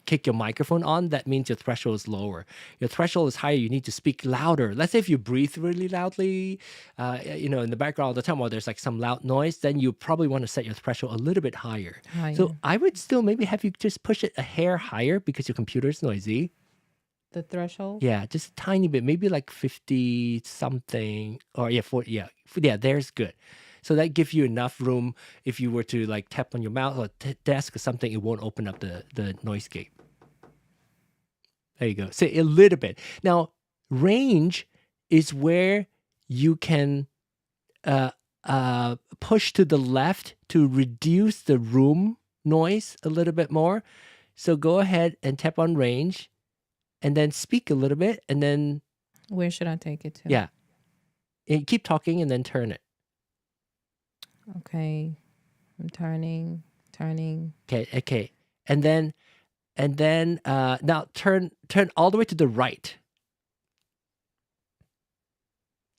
kick your microphone on. That means your threshold is lower. Your threshold is higher, you need to speak louder. Let's say if you breathe really loudly, in the background all the time, while there's like some loud noise, then you probably want to set your threshold a little bit higher. So I would still maybe have you just push it a hair higher because your computer is noisy. The threshold? Yeah, just a tiny bit, maybe like 50 something, or 40, yeah, there's good. So that gives you enough room. If you were to like tap on your mouse or desk or something, it won't open up the noise gate. There you go. So a little bit. Now, range is where you can push to the left to reduce the room noise a little bit more. So go ahead and tap on range and then speak a little bit, and then Where should I take it to? yeah, and keep talking and then turn it. Okay. I'm turning. Okay. And then now turn all the way to the right.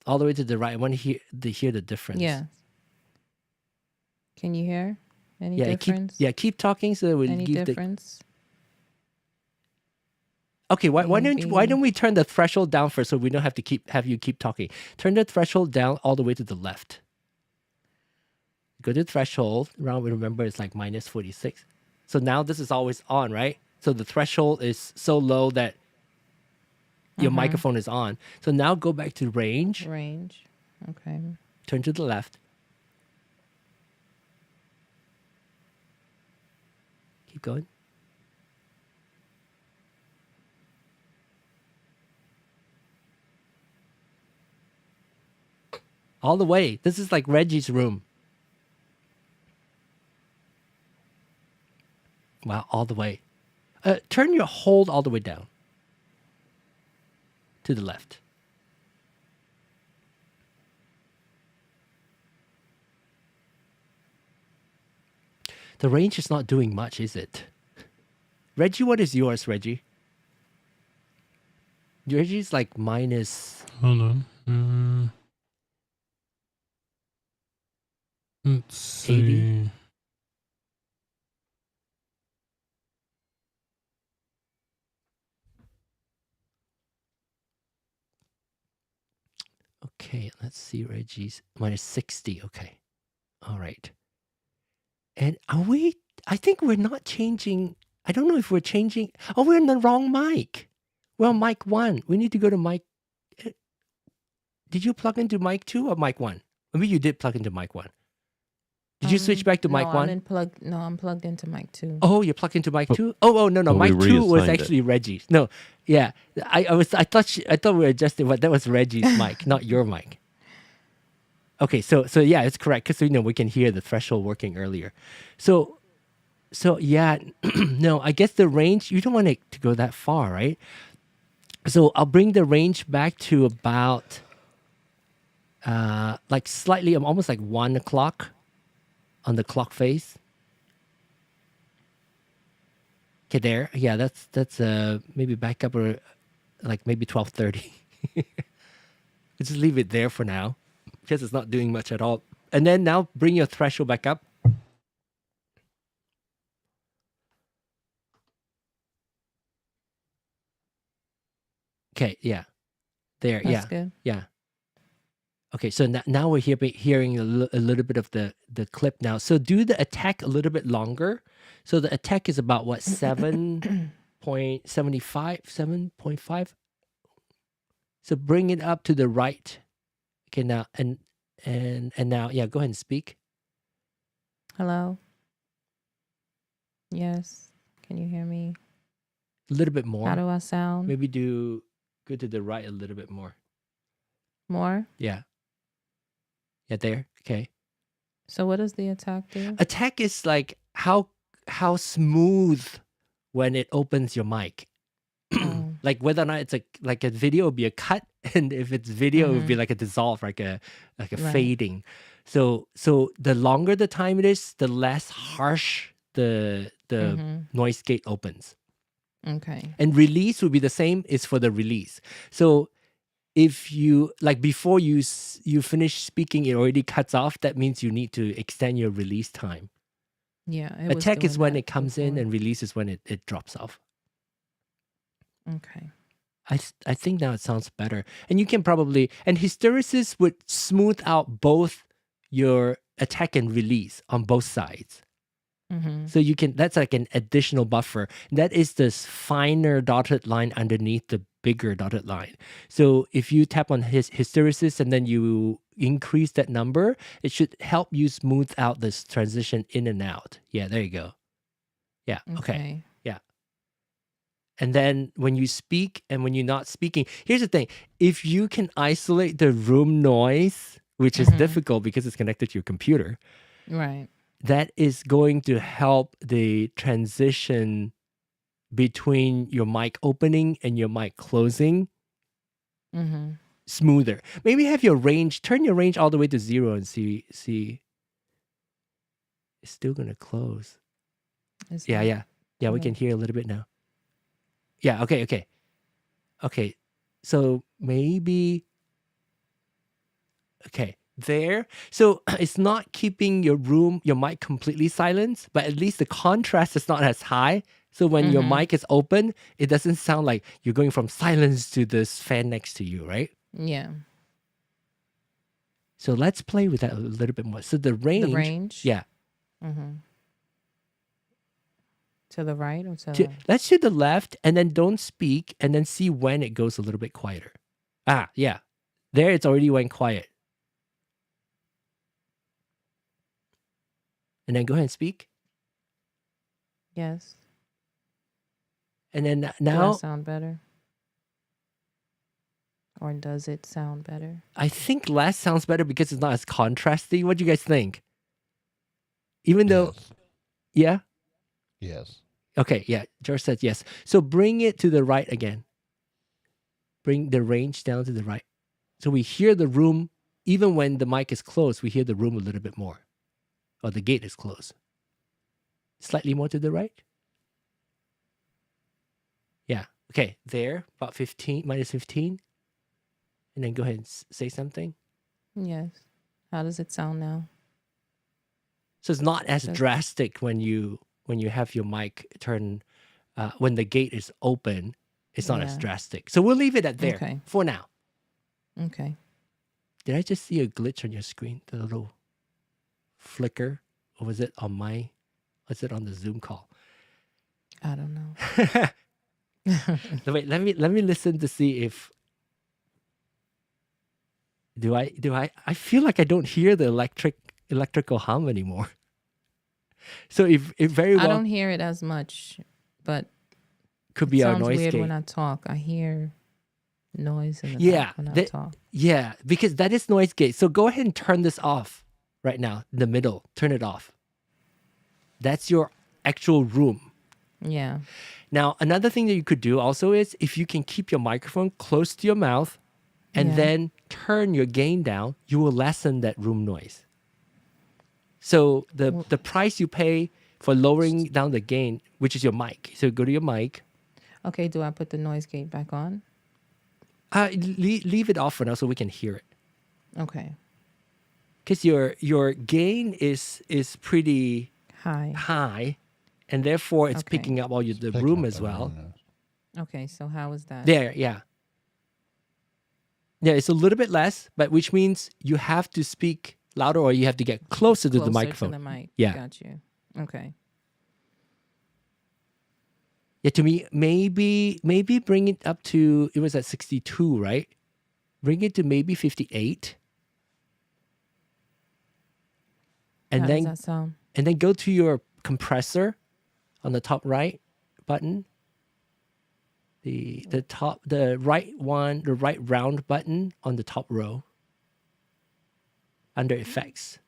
All the way to the right. I want to hear the difference. Yeah. Can you hear any Yeah, difference? keep talking so that we Any give difference? Okay, why Maybe. don't we turn the threshold down first so we don't have to have you keep talking. Turn the threshold down all the way to the left. Go to threshold. Remember it's like minus 46. So now this is always on, right? So the threshold is so low that your microphone is on. So now go back to range. Range. Okay. Turn to the left. Keep going. All the way. This is like Reggie's room. Wow, all the way. Turn your hold all the way down. To the left. The range is not doing much, is it? Reggie, what is yours, Reggie? Reggie's like minus... Hold on. Let's see. 80? Okay, let's see Reggie's. Minus 60, okay. All right. And are we... I think we're not changing... I don't know if we're changing... Oh, we're in the wrong mic. Well, mic 1. We need to go to mic... Did you plug into mic 2 or mic 1? Maybe you did plug into mic 1. Did you switch back to mic 1? I'm plugged into mic 2. Oh, you're plugged into mic 2? Oh, no. But we Mic 2 was reassigned it. actually Reggie's. No, yeah. I thought we were adjusting, but that was Reggie's mic, not your mic. Okay, so yeah, it's correct because we can hear the threshold working earlier. So yeah, no, I guess the range, you don't want it to go that far, right? So I'll bring the range back to about like slightly, almost like 1 o'clock on the clock face. Okay, there. Yeah, that's maybe back up or like maybe 12:30. Just leave it there for now because it's not doing much at all. And then now bring your threshold back up. Okay, yeah. There, That's yeah. good. Yeah. Okay, so now we're hearing a little bit of the clip now. So do the attack a little bit longer. So the attack is about what, 7.75, 7.5? So bring it up to the right. Okay, now and now, yeah, go ahead and speak. Hello? Yes. Can you hear me? A little bit more. How do I sound? Maybe go to the right a little bit more. More? Yeah. Yeah, there. Okay. So what does the attack do? Attack is like how smooth when it opens your mic. Oh. Like whether or not it's like a video would be a cut, and if it's video it would be like a dissolve, like a Right. fading. So the longer the time it is, the less harsh the noise gate opens. Okay. And release would be the same, is for the release. So if you like before you finish speaking, it already cuts off. That means you need to extend your release time. Yeah. It was Attack is doing when that it comes in, before. and release is when it drops off. Okay. I think now it sounds better. And you can probably, and hysteresis would smooth out both your attack and release on both sides. Mm-hmm. So you can, that's like an additional buffer. That is this finer dotted line underneath the bigger dotted line. So if you tap on hysteresis and then you increase that number, it should help you smooth out this transition in and out. Yeah, there you go. Yeah, okay. Yeah. And then when you speak and when you're not speaking, here's the thing. If you can isolate the room noise, which is difficult because it's connected to your computer, Right. that is going to help the transition between your mic opening and your mic closing Mm-hmm. smoother. Maybe have your range, turn your range all the way to 0 and see. It's still going to close. Yeah, we can hear a little bit now. Yeah, okay. So maybe, okay, there. So it's not keeping your mic completely silent, but at least the contrast is not as high. So when your mic is open, it doesn't sound like you're going from silence to this fan next to you, right? Yeah. So let's play with that a little bit more. So the range. Yeah. Mm-hmm. To the right or to the left? Let's do the left and then don't speak and then see when it goes a little bit quieter. Yeah. There it's already went quiet. And then go ahead and speak. Yes. And then Does now that sound better? Or does it sound better? I think less sounds better because it's not as contrasty. What do you guys think? Even though, yeah? Yes. Okay, yeah. George said yes. So bring it to the right again. Bring the range down to the right. So we hear the room, even when the mic is closed, we hear the room a little bit more. Or the gate is closed. Slightly more to the right. Yeah. Okay. There, about 15, minus 15. And then go ahead and say something. Yes. How does it sound now? So it's not as That's- drastic when you have your mic turn when the gate is open. It's not as Yeah. drastic. So we'll leave it at there Okay. for now. Okay. Did I just see a glitch on your screen? The little flicker? Or was it on was it on the Zoom call? I don't know. No, wait, let me listen to see if I feel like I don't hear the electrical hum anymore. So if very I well don't hear it as much, but could it be our sounds noise weird gate. when I talk. I hear noise in the Yeah, back when I that- talk. Yeah, because that is noise gate. So go ahead and turn this off right now. In the middle, turn it off. That's your actual room. Yeah. Now, another thing that you could do also is if you can keep your microphone close to your mouth and Yeah. then turn your gain down, you will lessen that room noise. So the price you pay for lowering down the gain, which is your mic. So go to your mic. Okay, do I put the noise gate back on? Leave it off for now so we can hear it. Okay. Because your gain is pretty Hi. and therefore it's Okay. picking up all the Picking room up as the well. room noise. Okay, so how is that? There, yeah. Yeah, it's a little bit less, but which means you have to speak louder or you have to get closer to the microphone. To the mic. Yeah. Got you. Okay. Yeah, to me, maybe bring it up to, it was at 62, right? Bring it to maybe 58. And How then does that sound? and then go to your compressor on the top right button. The right one, the right round button on the top row. Under effects.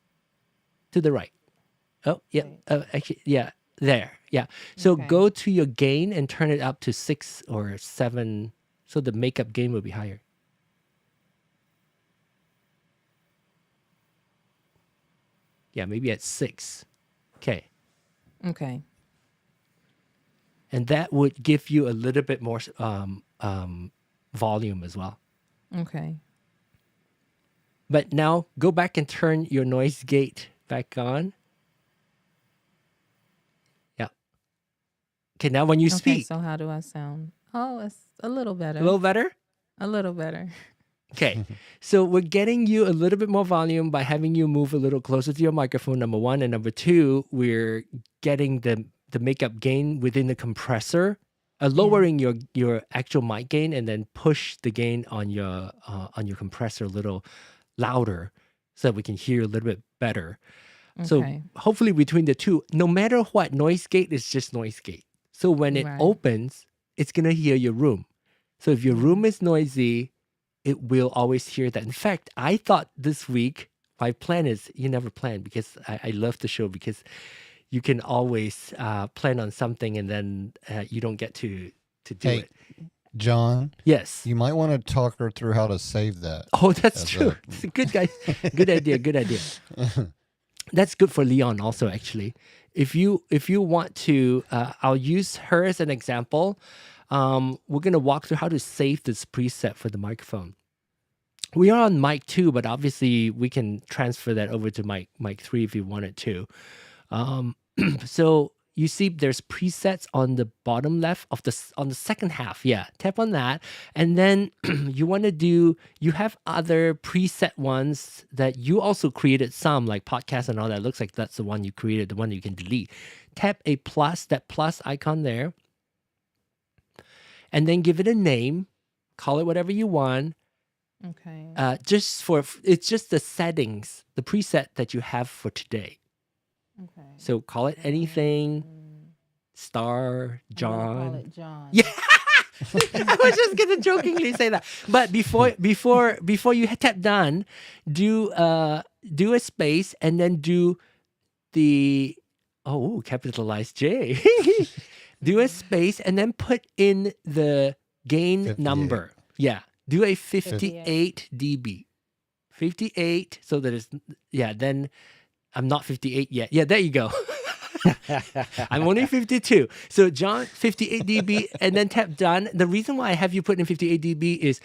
To the right. Oh, yeah. Actually, yeah. There. Yeah. So Okay. go to your gain and turn it up to 6 or 7. So the makeup gain will be higher. Yeah, maybe at 6. Okay. Okay. And that would give you a little bit more volume as well. Okay. But now go back and turn your noise gate back on. Yeah. Okay, now when you Okay, speak, so how do I sound? Oh, it's a little better. a little better? A little better. Okay, so we're getting you a little bit more volume by having you move a little closer to your microphone, number one. And number two, we're getting the makeup gain within the compressor, lowering your actual mic gain and then push the gain on your compressor a little louder so that we can hear a little bit better. So Okay. hopefully between the two, no matter what, noise gate is just noise gate. So when it Right. opens, it's going to hear your room. So if your room is noisy, it will always hear that. In fact, I thought this week, my plan is, you never plan because I love the show because you can always plan on something and then you don't get to do Hey, it. John, Yes. you might want to talk her through how to save that. Oh, that's as true. a- It's a good guy. Good idea. Good idea. That's good for Leon also, actually. If you want to, I'll use her as an example. We're going to walk through how to save this preset for the microphone. We are on mic 2, but obviously we can transfer that over to mic 3 if you wanted to. So you see there's presets on the bottom left on the second half. Yeah, tap on that. And then you have other preset ones that you also created some, like podcasts and all that. Looks like that's the one you created, the one you can delete. Tap a plus, that plus icon there. And then give it a name. Call it whatever you want. Okay. It's just the settings, the preset that you have for today. Okay. So call it anything. Star, I'm gonna John. Call it John. Yeah. I was just gonna jokingly say that. But before you tap done, do a space and then do the capitalized J. Do a space and then put in the gain 58. number. Yeah. Do a 58 dB. 58 so that it's then I'm not 58 yet. Yeah, there you go. I'm only 52. So John, 58 dB, and then tap done. The reason why I have you put in 58 dB is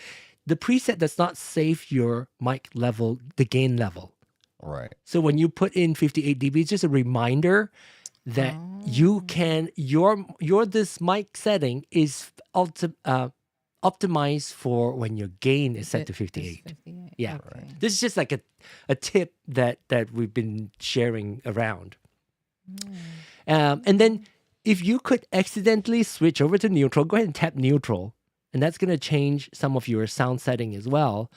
the preset does not save your mic level, the gain level. Right. So when you put in 58 dB, it's just a reminder that you can, your this mic setting is optimized for when your gain is set to 58. 58. Yeah. Okay. This is just like a tip that we've been sharing around. And then if you could accidentally switch over to neutral, go ahead and tap neutral. And that's going to change some of your sound setting as well.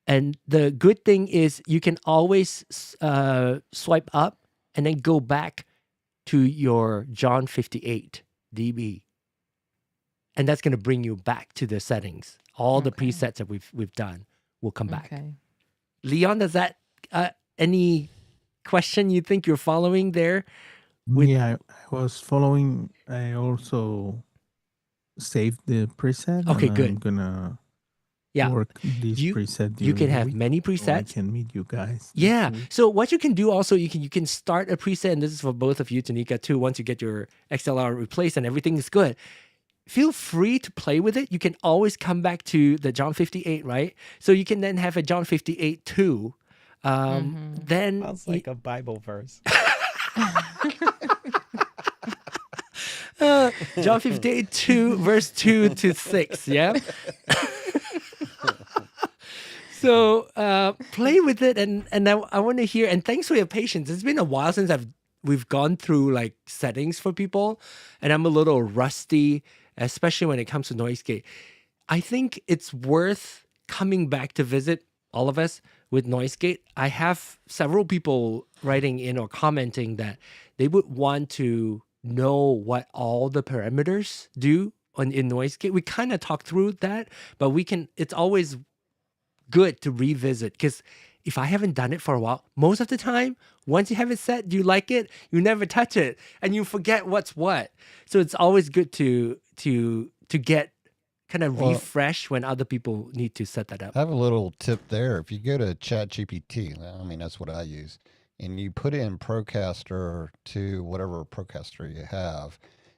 And the good thing is you can always swipe up and then go back to your John 58 dB. And that's going to bring you back to the settings. All the presets that we've done will come back. Okay. Leon, does that any question you think you're following there? Yeah, I was following. I also saved the preset. Okay, and good. I'm gonna Yeah. work this preset. You can during the have week, many so I presets. can meet you guys. Yeah. next week. So what you can do also, you can start a preset, and this is for both of you, Tenika, too. Once you get your XLR replaced and everything is good, feel free to play with it. You can always come back to the John 58, right? So you can then have a John 58 too. Then Sounds like a Bible verse. John 58 2 verse 2 to 6. Yeah. So play with it, and I want to hear. And thanks for your patience. It's been a while since we've gone through like settings for people, and I'm a little rusty, especially when it comes to noise gate. I think it's worth coming back to visit all of us with noise gate. I have several people writing in or commenting that they would want to know what all the parameters do in noise gate. We kind of talked through that, but it's always good to revisit, because if I haven't done it for a while, most of the time, once you have it set, you like it, you never touch it, and you forget what's what. So it's always good to get kind of refresh when other people need to set that up. I have a little tip there. If you go to ChatGPT, I mean, that's what I use, and you put in Procaster to whatever Procaster you have,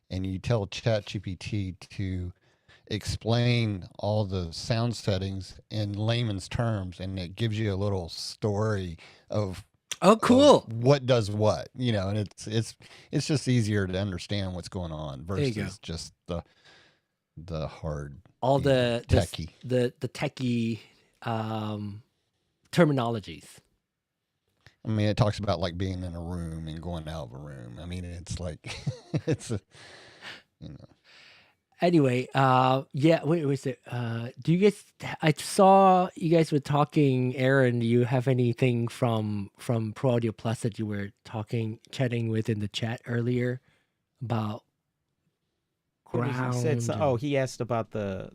and you tell ChatGPT to explain all the sound settings in layman's terms, and it gives you a little story of cool, of what does what, and it's just easier to understand what's going on versus just the hard, all the techie the techie terminologies. I mean, it talks about like being in a room and going out of a room. I mean, it's like it's Anyway, yeah, wait, was it? Do you guys? I saw you guys were talking. Aaron, do you have anything from Pro Audio Plus that you were chatting with in the chat earlier about ground? He said he asked about the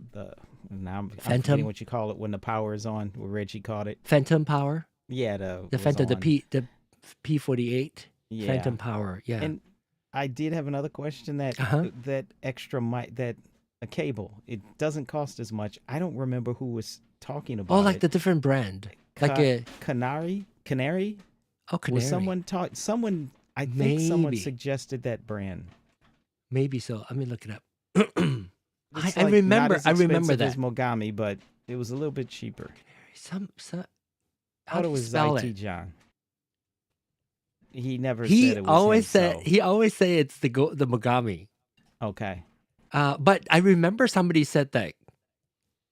now I'm forgetting what you call it when the power is on. What Reggie called it. Phantom power. Yeah, the Phantom, the P48. Yeah. Phantom power. Yeah. And I did have another question that that extra mic, that a cable, it doesn't cost as much. I don't remember who was talking about it. Oh, like the different brand, like a Canary. Oh, Canary. Was someone I think someone suggested that brand. Maybe so. Let me look it up. I remember that. As Mogami, but it was a little bit cheaper. How do you spell it? John. He never He said it was always him, said so. he always say it's the Mogami. Okay. But I remember somebody said that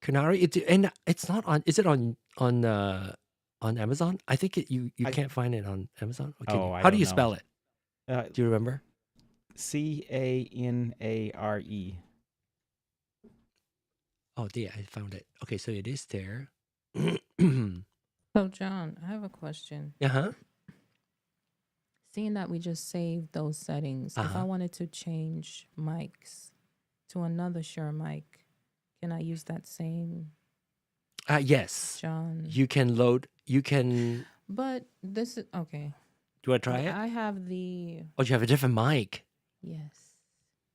Canary. It's not on. Is it on Amazon? I think you can't find it on Amazon. Okay. How do you spell it? Do you remember? Canare. Oh, yeah, I found it. Okay, so it is there. So, John, I have a question. Seeing that we just saved those settings, if I wanted to change mics to another Shure mic, can I use that same? Yes. John. You can load. You can. But this is okay. Do you want to try it? I have the. Oh, you have a different mic. Yes.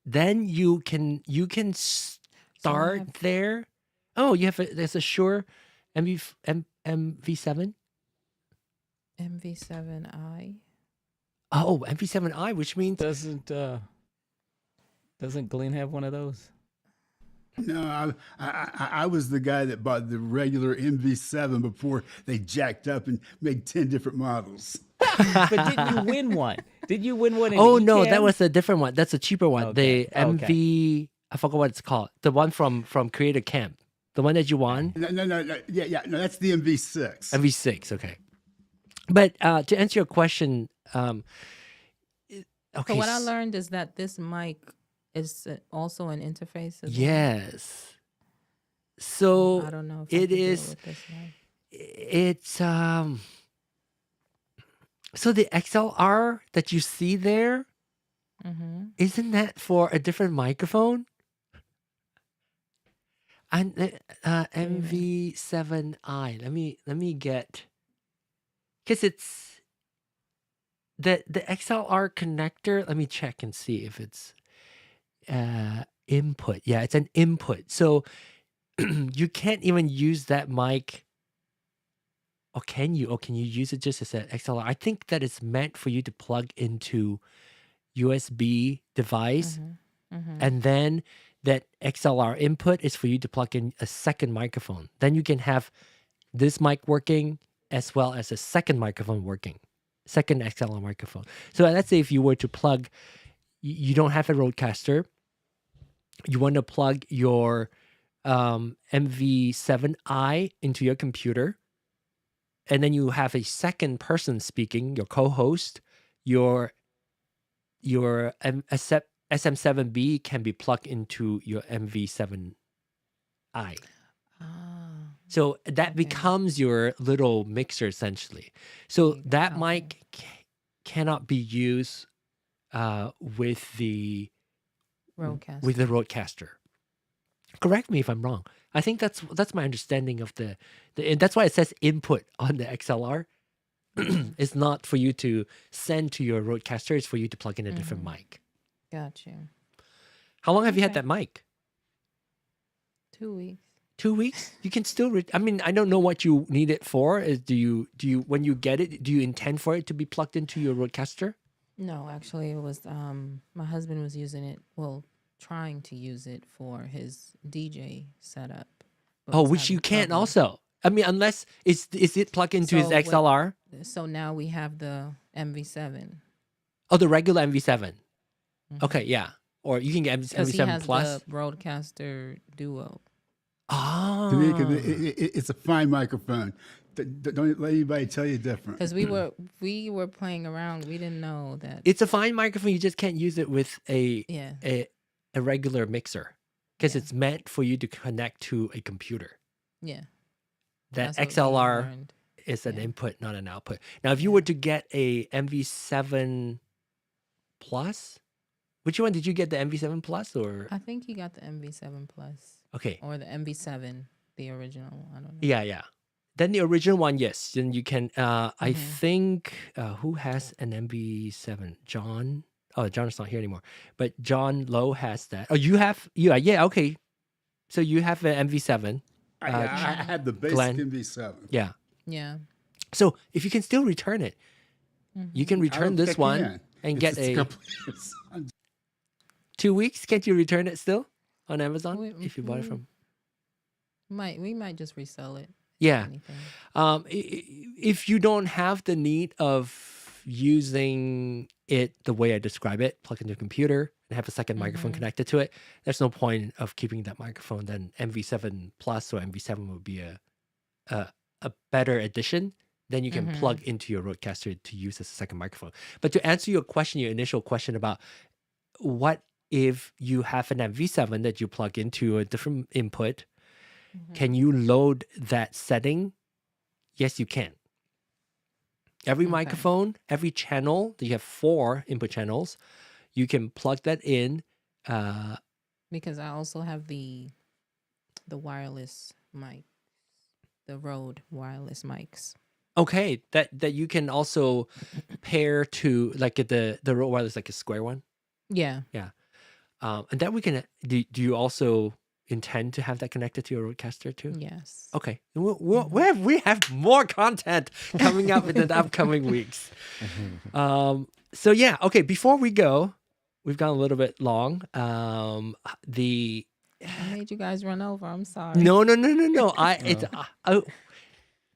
Then you can start there. Oh, there's a Shure MV7. MV7i. Oh, MV7i, which means Doesn't Glenn have one of those? No, I was the guy that bought the regular MV7 before they jacked up and made 10 different models. But didn't you win one? Did you win one? In Oh no, that ECAM? was a different one. That's a cheaper one. Okay, The MV, I forgot what it's called. The one from Creator Camp. The one that you won. No, no, that's the MV6. MV6, okay. But to answer your question, okay. So what I learned is that this mic is also an interface as well. Yes. So I don't know if it I can deal is. with this mic. It's So the XLR that you see there, isn't that for a different microphone? And MV7i. Let me get, because it's the XLR connector. Let me check and see if it's input. Yeah, it's an input. So you can't even use that mic. Or can you? Or can you use it just as an XLR? I think that it's meant for you to plug into USB device, and then that XLR input is for you to plug in a second microphone. Then you can have this mic working as well as a second microphone working, second XLR microphone. So let's say if you were to plug, you don't have a RØDECaster, you want to plug your MV7i into your computer, and then you have a second person speaking, your co-host, your SM7B can be plugged into your MV7i. So that becomes your little mixer essentially. So that mic cannot be used with the RØDECaster. Correct me if I'm wrong. I think that's my understanding of the and that's why it says input on the XLR. It's not for you to send to your RØDECaster, it's for you to plug in a different mic. Got you. How long have you had that mic? 2 weeks. 2 weeks? You can still I mean, I don't know what you need it for. Do you when you get it, do you intend for it to be plugged into your RØDECaster? No, actually it was my husband was using it, trying to use it for his DJ setup. Oh, which you can't also. I mean, unless is it plugged into his XLR? So now we have the MV7. Oh, the regular MV7. Okay, yeah. Or you can get Because he MV7 has Plus. the RØDECaster Duo. Oh. Tanika, it's a fine microphone. Don't let anybody tell you different. Because we were playing around. We didn't know that. It's a fine microphone. You just can't use it with a regular mixer because it's meant for you to connect to a computer. Yeah. That XLR is an input, not an output. Now, if you were to get a MV7 Plus, which one did you get? The MV7 Plus or? I think he got the MV7 Plus. Okay. Or the MV7, the original. I don't know. Yeah. Then the original one, yes. Then you can. I think who has an MV7? John. Oh, John is not here anymore. But Jon Low has that. Oh, you have. Yeah. Okay. So you have an MV7. I had the basic MV7. Yeah. Yeah. So if you can still return it, you can return this one and get a 2 weeks. Can't you return it still on Amazon if you bought it from? We might just resell it. Yeah. If you don't have the need of using it the way I describe it, plug into a computer and have a second microphone connected to it, there's no point of keeping that microphone. Then MV7 Plus or MV7 would be a better addition. Then you can plug into your RØDECaster to use as a second microphone. But to answer your question, your initial question about what if you have an MV7 that you plug into a different input, can you load that setting? Yes, you can. Every microphone, every channel, you have 4 input channels. You can plug that in. Because I also have the wireless mic, the Rode wireless mics. Okay, that you can also pair to like the Rode wireless, like a square one. Yeah. And that we can. Do you also intend to have that connected to your RØDECaster too? Yes. Okay. We have more content coming up in the upcoming weeks. So yeah, okay. Before we go, we've gone a little bit long. The I made you guys run over. I'm sorry. no.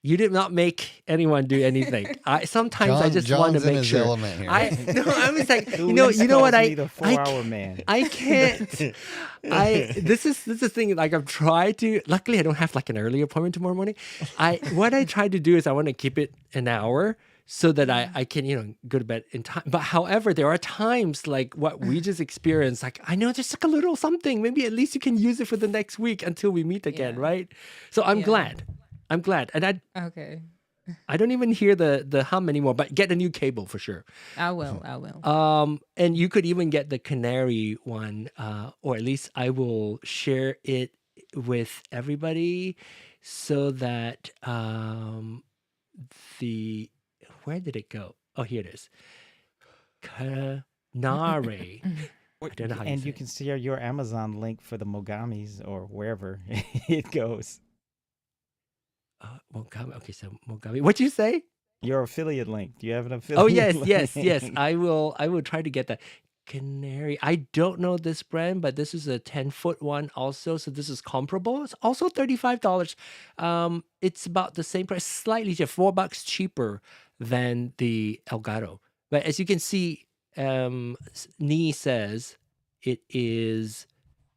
You did not make anyone do anything. Sometimes I just want to John's in make his sure. element here. I was like, you Luis know what? calls me the 4-hour man. I can't. This is the thing. Like I've tried to. Luckily, I don't have like an early appointment tomorrow morning. What I try to do is I want to keep it an hour so that I can go to bed in time. But however, there are times like what we just experienced. Like I know just like a little something. Maybe at least you can use it for the next week until we meet again, right? So I'm glad. I'm glad, and Okay. I don't even hear the hum anymore. But get a new cable for sure. I will. And you could even get the Canary one, or at least I will share it with everybody, so that where did it go? Oh, here it is. Canary. I don't know how And say you it. can share your Amazon link for the Mogamis or wherever it goes. Mogami. Okay, so Mogami. What'd you say? Your affiliate link. Do you have an Oh affiliate yes. link? I will try to get that. Canary. I don't know this brand, but this is a 10-foot one also. So this is comparable. It's also $35. It's about the same price, slightly just $4 cheaper than the Elgato. But as you can see, Nee says it is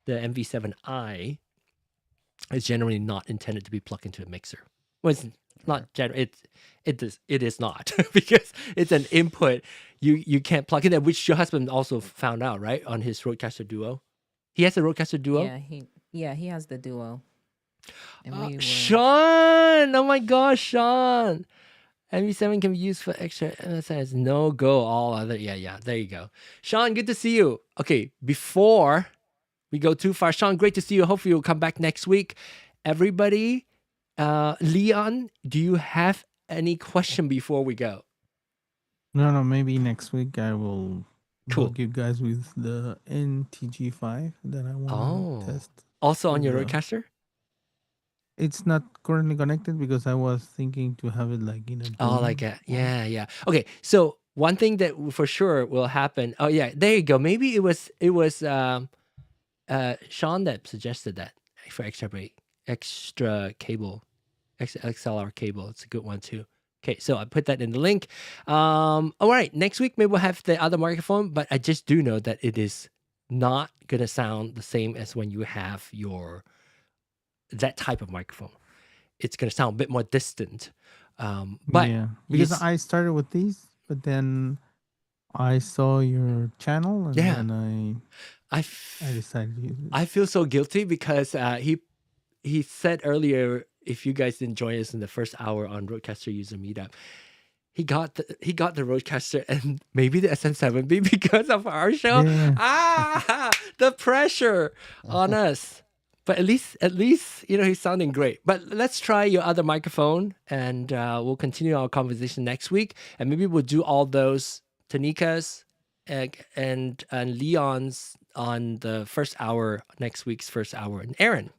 the MV7i. It's generally not intended to be plugged into a mixer. Well, it's not general. It is not because it's an input. You can't plug in that, which your husband also found out, right? On his RØDECaster Duo. He has a RØDECaster Duo? Yeah, he has the Duo. And Sean! Oh my gosh, Sean! MV7 can be used for extra MSIs. No go, all other. Yeah, there you go. Sean, good to see you. Okay, before we go too far, Sean, great to see you. Hopefully you'll come back next week. Everybody, Leon, do you have any question before we go? No, maybe next week I will Cool. bug you guys with the NTG5 that I want to test. Also on your Yeah. RØDECaster? It's not currently connected because I was thinking to have it like in a Oh, like a, yeah. Okay, so one thing that for sure will happen. Oh yeah, there you go. Maybe it was Sean that suggested that for extra cable, XLR cable. It's a good one too. Okay, so I put that in the link. All right, next week maybe we'll have the other microphone, but I just do know that it is not gonna sound the same as when you have that type of microphone. It's gonna sound a bit more distant. But yeah, because yes. I started with these, but then I saw your channel and then I decided to use it. I feel so guilty because he said earlier, if you guys didn't join us in the first hour on RØDECaster User Meetup, he got the RØDECaster and maybe the SM7B because of our show. Yeah. The pressure on us. But at least he's sounding great. But let's try your other microphone, and we'll continue our conversation next week. And maybe we'll do all those Tenika's and Leon's on the first hour, next week's first hour. And Aaron.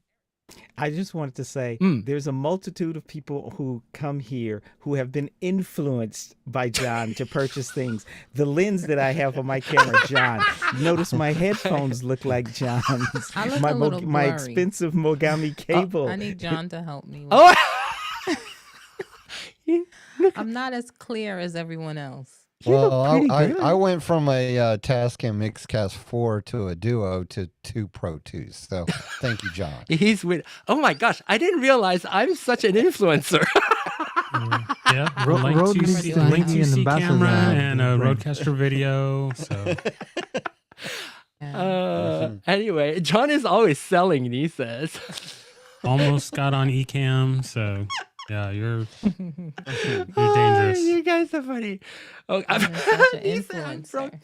I just wanted to say there's a multitude of people who come here who have been influenced by John to purchase things. The lens that I have on my camera, John. Notice my headphones look like John's. I look my a little my blurry. expensive Mogami cable. I need John to help me. I'm not as clear as everyone else. Well, I went from a Tascam Mixcast 4 to a Duo to 2 Pro 2s. So thank you, John. He's with. Oh my gosh, I didn't realize I'm such an influencer. Yeah, link to see camera and a RØDECaster video. So Anyway, John is always selling, he says. almost got on Ecamm. So yeah, you're dangerous. You guys are funny. Oh, I'm such an influencer.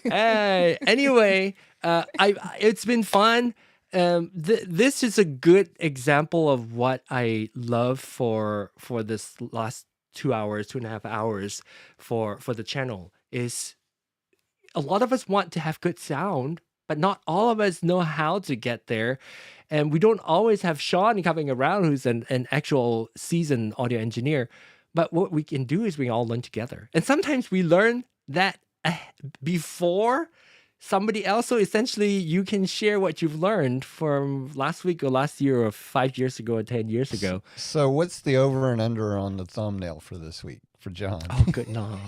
Hey, anyway, it's been fun. This is a good example of what I love for this last 2.5 hours for the channel. Is a lot of us want to have good sound, but not all of us know how to get there. And we don't always have Sean coming around, who's an actual seasoned audio engineer. But what we can do is we all learn together. And sometimes we learn that before somebody else. So essentially, you can share what you've learned from last week or last year or 5 years ago or 10 years ago. So what's the over and under on the thumbnail for this week for John? Oh, good no.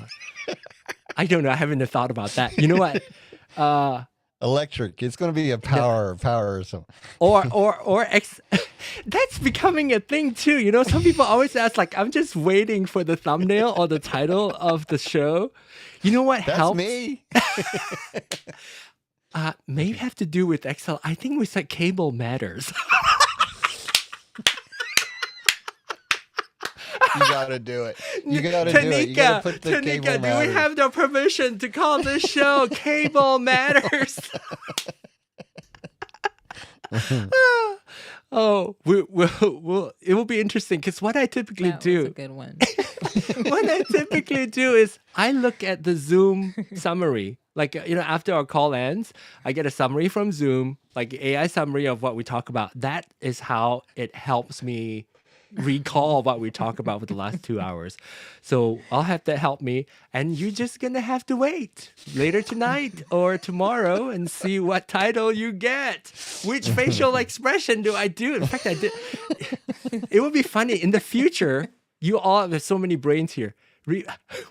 I don't know. I haven't thought about that. You know what? Electric. It's going to be a power or something. That's becoming a thing too. You know, some people always ask, like, I'm just waiting for the thumbnail or the title of the show. You know what helps? That's me. Maybe have to do with XL. I think we said cable matters. You gotta do it. You gotta do it. You gotta put the cable Tenika, do we matters. have the permission to call this show Cable Matters? Oh, we'll it will be interesting because what I typically That do. was a good one. What I typically do is I look at the Zoom summary. Like, you know, after our call ends, I get a summary from Zoom, like AI summary of what we talk about. That is how it helps me recall what we talk about for the last 2 hours. So I'll have that help me. And you're just going to have to wait later tonight or tomorrow and see what title you get. Which facial expression do I do? In fact, I did. It would be funny in the future. You all have so many brains here.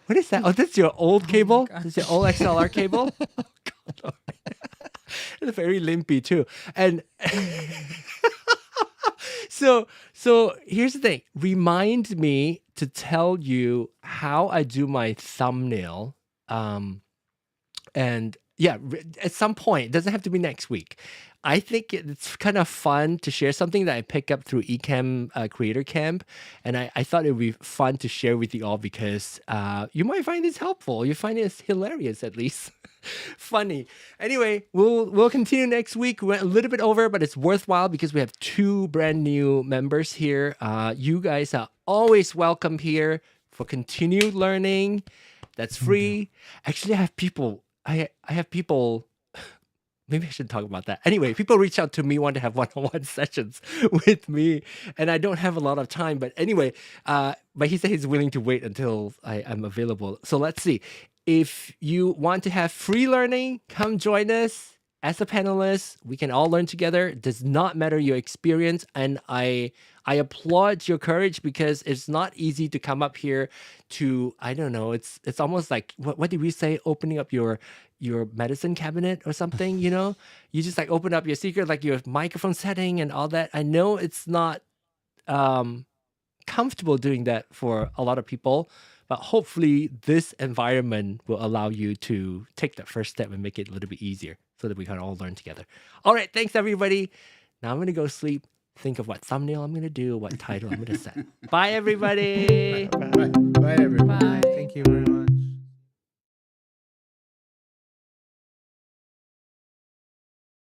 What is that? Oh, that's your old cable? That's your old XLR cable? Oh, God. It's very limpy too. And so here's the thing. Remind me to tell you how I do my thumbnail. And yeah, at some point, it doesn't have to be next week. I think it's kind of fun to share something that I pick up through Ecamm Creator Camp. And I thought it would be fun to share with you all because you might find this helpful. You find it hilarious, at least. Funny. Anyway, we'll continue next week. We're a little bit over, but it's worthwhile because we have 2 brand new members here. You guys are always welcome here for continued learning. That's free. Actually, I have people. I have people. Maybe I should talk about that. Anyway, people reach out to me, want to have one-on-one sessions with me, and I don't have a lot of time. But anyway, but he said he's willing to wait until I'm available. So let's see. If you want to have free learning, come join us as a panelist. We can all learn together. It does not matter your experience, and I applaud your courage because it's not easy to come up here to, I don't know, it's almost like what did we say? Opening up your medicine cabinet or something, you know? You just like open up your secret, like your microphone setting and all that. I know it's not comfortable doing that for a lot of people, but hopefully this environment will allow you to take that first step and make it a little bit easier so that we can all learn together. All right, thanks everybody. Now I'm going to go sleep. Think of what thumbnail I'm going to do, what title I'm going to set. Bye, everybody. Bye, everybody. Bye. Thank you very much.